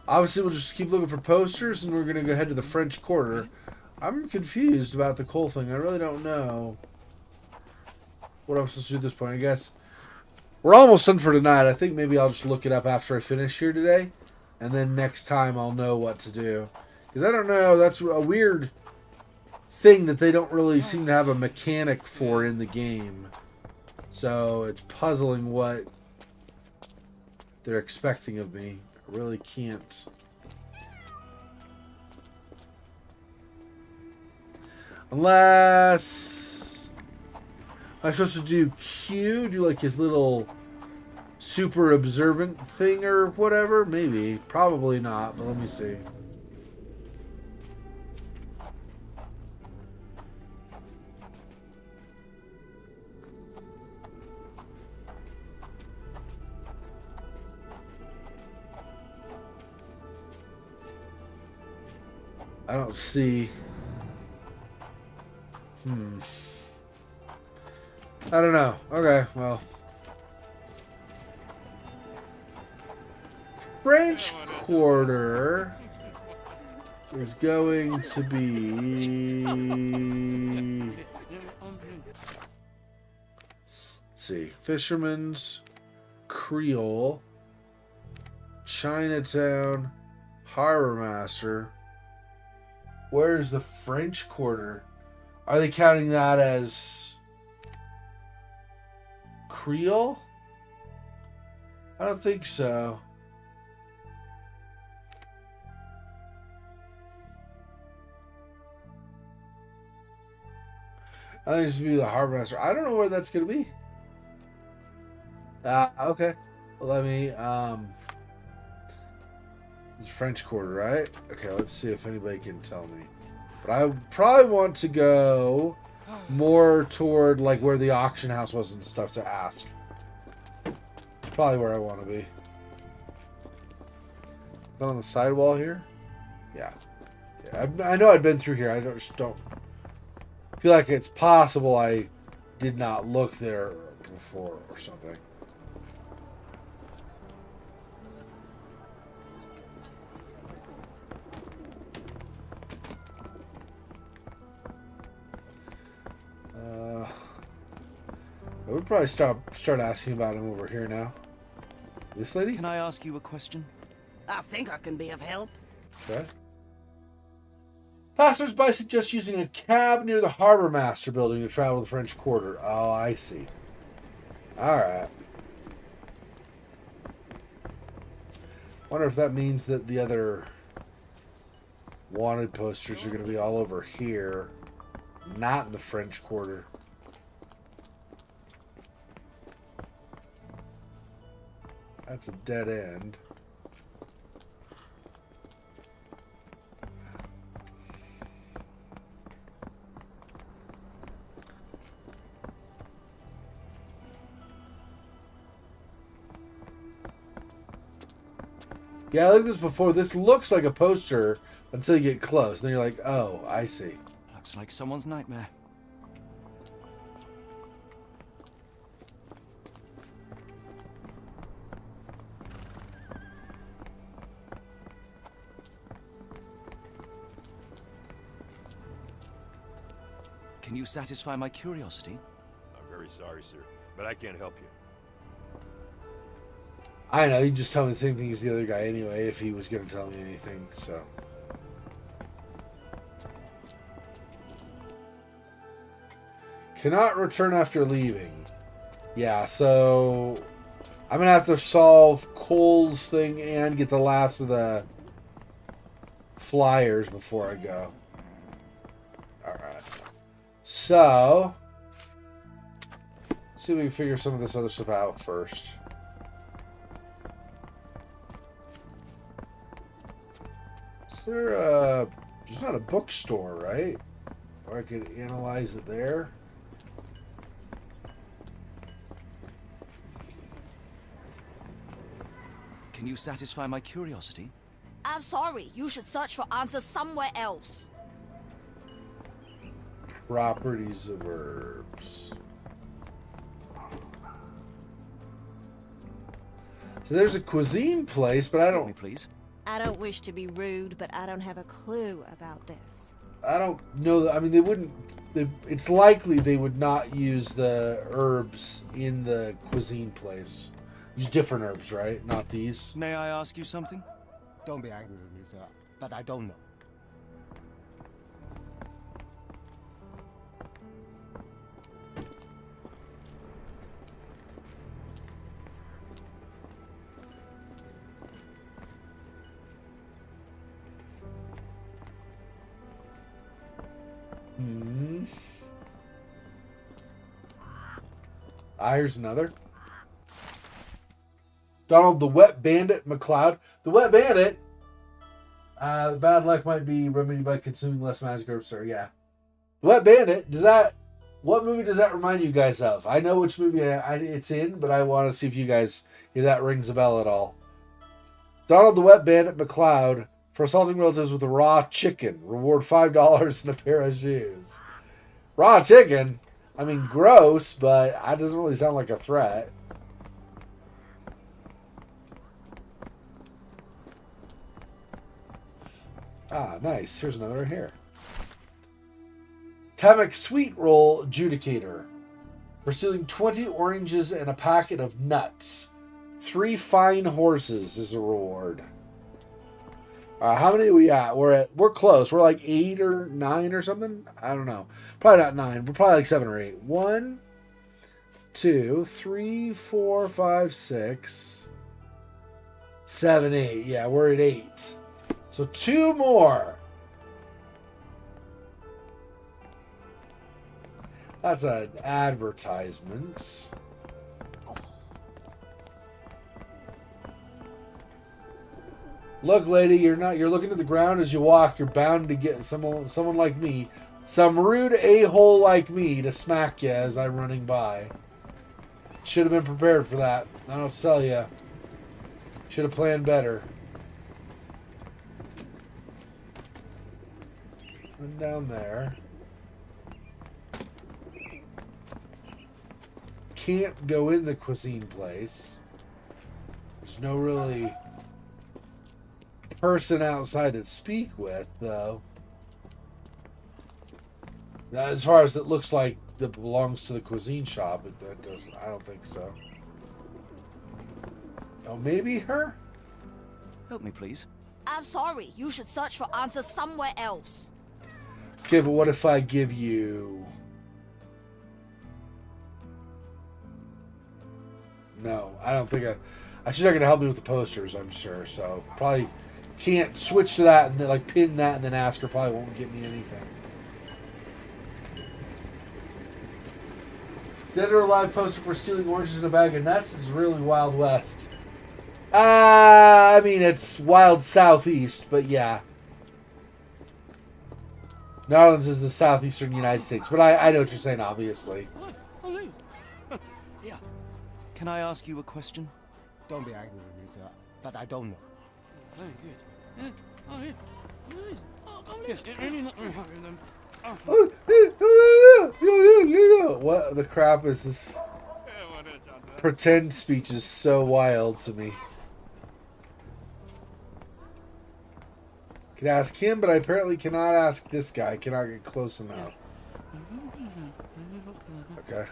Obviously, we'll just keep looking for posters, and we're going to go head to the French Quarter. I'm confused about the coal thing. I really don't know what I'm supposed to do at this point. I guess we're almost done for tonight. I think maybe I'll just look it up after I finish here today, and then next time I'll know what to do. Because I don't know. That's a weird thing that they don't really seem to have a mechanic for in the game. So it's puzzling what they're expecting of me. I really can't. Unless I'm supposed to do Q, do like his little super observant thing or whatever. Maybe. Probably not, but let me see. I don't see. I don't know. Okay, well. French Quarter is going to be. Let's see. Fisherman's Creole, Chinatown, Harbor Master. Where's the French Quarter? Are they counting that as Creole? I don't think so. I think it's going to be the Harbor Master. I don't know where that's going to be. Okay. Let me, it's French Quarter, right? Okay, let's see if anybody can tell me. But I probably want to go more toward like where the auction house was and stuff to ask. Probably where I want to be. Is that on the sidewall here? Yeah. I know I'd been through here. I just don't feel like it's possible I did not look there before or something. I would probably start asking about him over here now. This lady? Can I ask you a question? I think I can be of help. Okay. Passers-by suggest using a cab near the Harbor Master building to travel to the French Quarter. Oh, I see. Alright. Wonder if that means that the other wanted posters are going to be all over here, not in the French Quarter. That's a dead end. Yeah, I looked at this before. This looks like a poster until you get close. Then you're like, oh, I see. Looks like someone's nightmare. Can you satisfy my curiosity? I'm very sorry, sir, but I can't help you. I know, he'd just tell me the same thing as the other guy anyway, if he was going to tell me anything, so. Cannot return after leaving. Yeah, so I'm going to have to solve Cole's thing and get the last of the flyers before I go. Alright. So, let's see if we can figure some of this other stuff out first. There's not a bookstore, right? Or I could analyze it there. Can you satisfy my curiosity? I'm sorry. You should search for answers somewhere else. Properties of herbs. So there's a cuisine place, but I don't. Me, please. I don't wish to be rude, but I don't have a clue about this. I don't know that. I mean, they wouldn't. It's likely they would not use the herbs in the cuisine place. Use different herbs, right? Not these. May I ask you something? Don't be angry with me, sir, but I don't know. Here's another. Donald the Wet Bandit McLeod. The Wet Bandit. The bad luck might be remedied by consuming less magic herbs, sir. Yeah. The Wet Bandit. What movie does that remind you guys of? I know which movie it's in, but I want to see if you guys, if that rings a bell at all. Donald the Wet Bandit McLeod. For assaulting relatives with a raw chicken. Reward $5 and a pair of shoes. Raw chicken? I mean, gross, but that doesn't really sound like a threat. Ah, nice. Here's another right here. Tamak Sweet Roll Adjudicator. For stealing 20 oranges and a packet of nuts. 3 fine horses is a reward. How many are we at? We're close. We're like 8 or 9 or something. I don't know. Probably not 9. We're probably like 7 or 8. 1, 2, 3, 4, 5, 6, 7, 8. Yeah, we're at 8. So 2 more. That's an advertisement. Look, lady, you're looking at the ground as you walk. You're bound to get someone like me, some rude a-hole like me, to smack you as I'm running by. Should have been prepared for that. I don't tell you. Should have planned better. And down there. Can't go in the cuisine place. There's no really person outside to speak with, though. As far as it looks like that belongs to the cuisine shop, it doesn't. I don't think so. Oh, maybe her? Help me, please. I'm sorry. You should search for answers somewhere else. Okay, but what if I give you... No, I don't think she's not going to help me with the posters, I'm sure. So probably can't switch to that and then like pin that and then ask her. Probably won't get me anything. Dead or alive poster for stealing oranges in a bag of nuts is really Wild West. I mean, it's Wild Southeast, but yeah. New Orleans is the southeastern United States, but I know what you're saying, obviously. Yeah. Can I ask you a question? Don't be angry with me, sir, but I don't know. Very good. Oh, yeah. What the crap is this? Pretend speech is so wild to me. Could ask him, but I apparently cannot ask this guy. I cannot get close enough. Okay.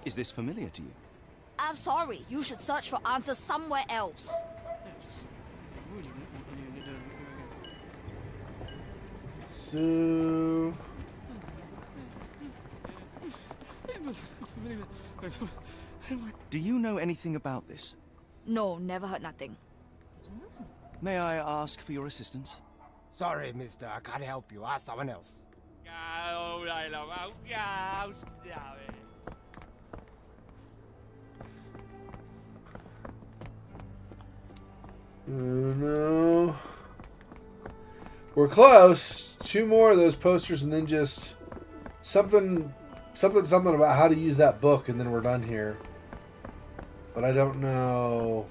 Is this familiar to you? I'm sorry. You should search for answers somewhere else. So... Do you know anything about this? No, never heard nothing. May I ask for your assistance? Sorry, mister, I can't help you. Ask someone else. Oh no. We're close. 2 more of those posters and then just something about how to use that book and then we're done here. But I don't know.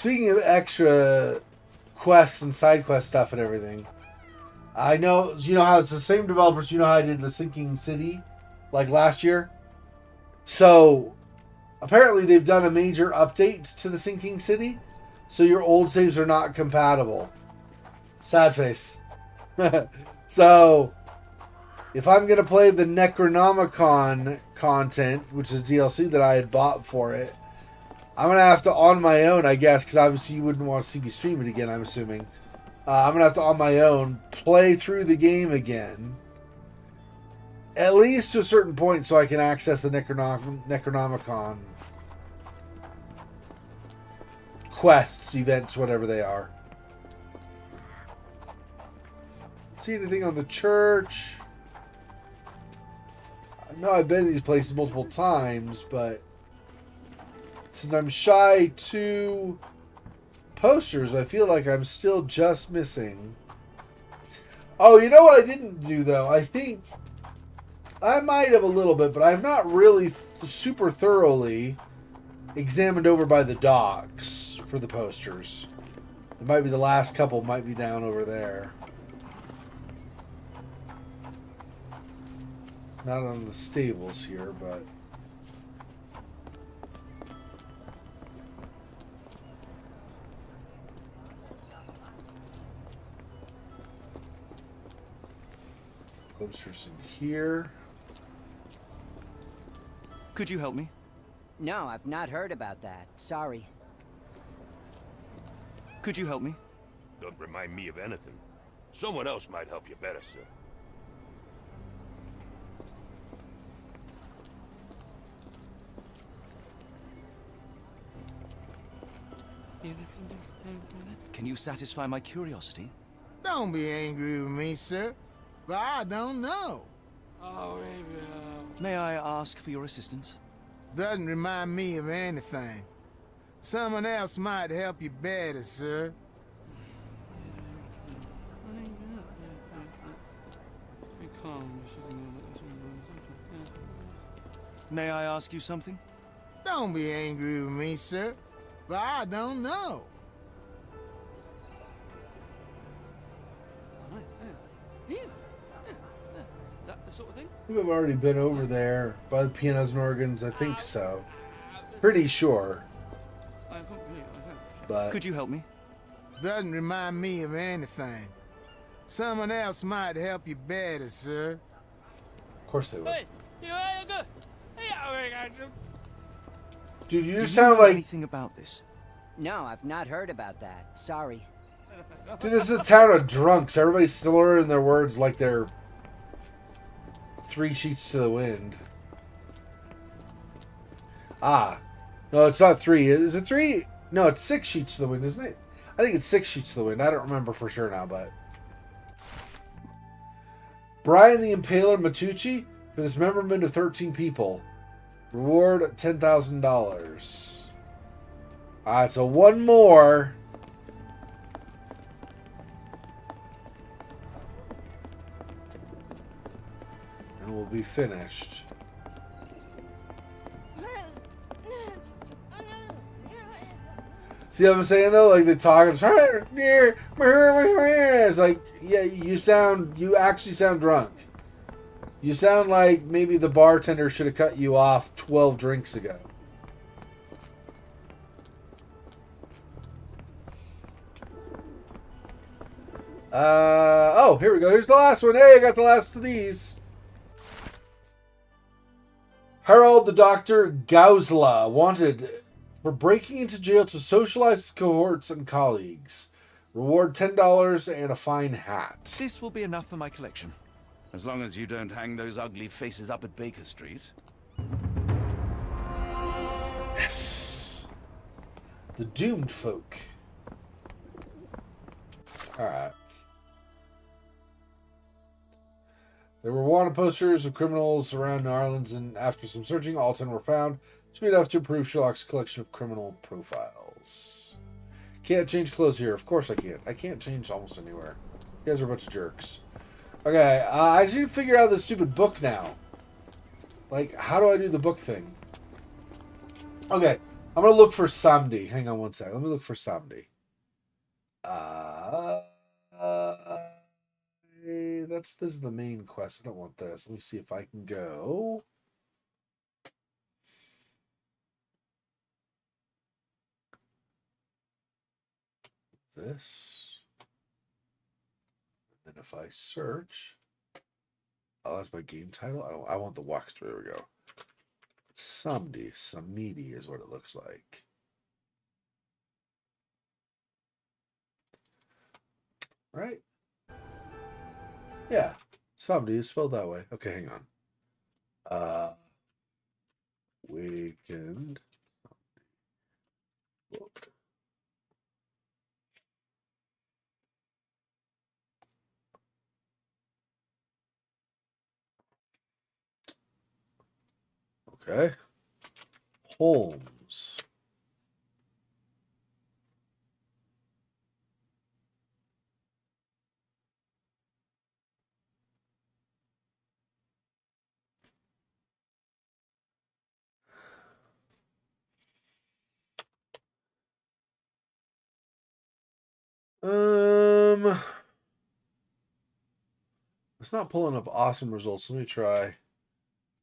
speaking of extra quests and side quest stuff and everything, I know, you know how it's the same developers, you know how I did the Sinking City, like last year? So, apparently they've done a major update to the Sinking City, so your old saves are not compatible. Sad face. So, if I'm going to play the Necronomicon content, which is DLC that I had bought for it, I'm going to have to, on my own, I guess, because obviously you wouldn't want to see me stream it again, I'm assuming. I'm going to have to, on my own, play through the game again. At least to a certain point so I can access the Necronomicon quests, events, whatever they are. See anything on the church? I know I've been to these places multiple times, but since I'm shy 2 posters, I feel like I'm still just missing. Oh, you know what I didn't do, though? I think I might have a little bit, but I've not really super thoroughly examined over by the docks for the posters. It might be the last couple might be down over there. Not on the stables here, but... posters in here. Could you help me? No, I've not heard about that. Sorry. Could you help me? Don't remind me of anything. Someone else might help you better, sir. Can you satisfy my curiosity? Don't be angry with me, sir. But I don't know. May I ask for your assistance? Doesn't remind me of anything. Someone else might help you better, sir. May I ask you something? Don't be angry with me, sir. But I don't know. Is that the sort of thing? We've already been over there by the pianos and organs. I think so. Pretty sure. But could you help me? Doesn't remind me of anything. Someone else might help you better, sir. Of course they would. Hey, Dude, you Do just you sound know like... anything about this? No, I've not heard about that. Sorry. Dude, this is a town of drunks. Everybody's still ordering their words like they're 3 sheets to the wind. Ah. No, it's not 3. Is it 3? No, it's 6 sheets to the wind, isn't it? I think it's 6 sheets to the wind. I don't remember for sure now, but... Brian the Impaler Matucci for this memorandum of 13 people. Reward $10,000. Alright, so one more. And we'll be finished. See what I'm saying though? Like they talk, it's like, yeah, you actually sound drunk. You sound like maybe the bartender should have cut you off 12 drinks ago. Oh, here we go. Here's the last one. Hey, I got the last of these. Harold the Doctor Gausla, wanted for breaking into jail to socialize with cohorts and colleagues. Reward $10 and a fine hat. This will be enough for my collection. As long as you don't hang those ugly faces up at Baker Street. Yes. The Doomed Folk. Alright. There were wanted posters of criminals around New Orleans, and after some searching, all 10 were found. Should be enough to improve Sherlock's collection of criminal profiles. Can't change clothes here. Of course I can't. I can't change almost anywhere. You guys are a bunch of jerks. Okay, I just need to figure out this stupid book now. Like, how do I do the book thing? Okay, I'm gonna look for Samdi. Hang on one second. Let me look for Samdi. This is the main quest. I don't want this. Let me see if I can go. This. And then if I search, oh, that's my game title. I want the walkthrough. There we go. Samidi is what it looks like. Right? Yeah. Samdi is spelled that way. Okay, hang on. Weekend book. Okay. Holmes. It's not pulling up awesome results. Let me try.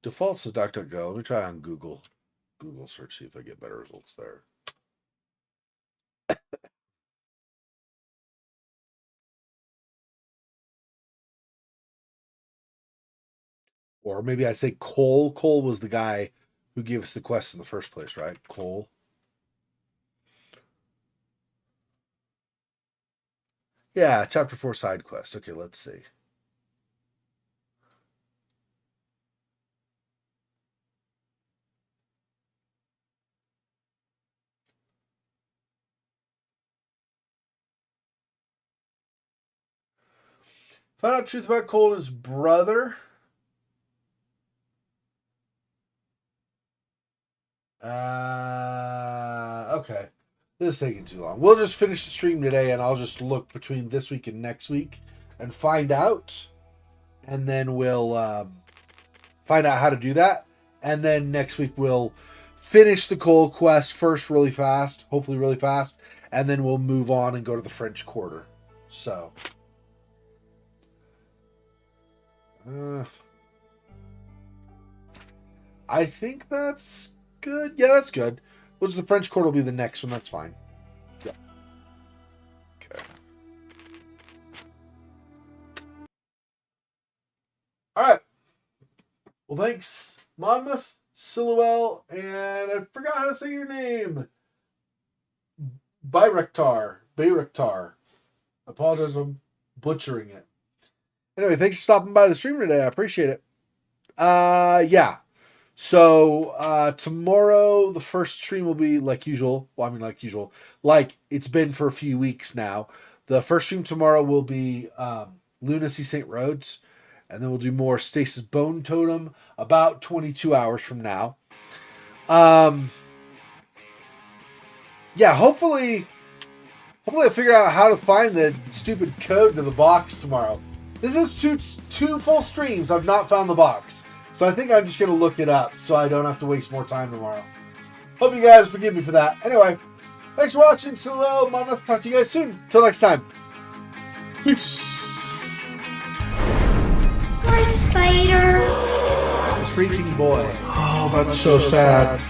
Defaults to DuckDuckGo. Let me try on Google. Google search, see if I get better results there. Or maybe I say Cole. Cole was the guy who gave us the quest in the first place, right? Cole. Yeah, chapter 4 side quest. Okay, let's see. Find out the truth about Cole and his brother. Okay. This is taking too long. We'll just finish the stream today, and I'll just look between this week and next week and find out. And then we'll find out how to do that. And then next week we'll finish the Cole quest first really fast, hopefully really fast. And then we'll move on and go to the French Quarter. So. I think that's good. Yeah, that's good. Which the French Quarter will be the next one. That's fine. Yeah. Okay. All right. Well, thanks, Monmouth, Silhouette, and I forgot how to say your name. Bayrektar. I apologize for butchering it. Anyway, thanks for stopping by the stream today. I appreciate it. Yeah. So tomorrow the first stream will be like usual. Well, I mean like usual. Like it's been for a few weeks now. The first stream tomorrow will be Lunacy St. Rhodes. And then we'll do more Stasis Bone Totem about 22 hours from now. Yeah, hopefully I figure out how to find the stupid code to the box tomorrow. This is two full streams. I've not found the box. So I think I'm just going to look it up so I don't have to waste more time tomorrow. Hope you guys forgive me for that. Anyway, thanks for watching. Silhouette, Monmouth. Talk to you guys soon. Till next time. Peace. Spider. This freaking boy. Oh, that's so sad.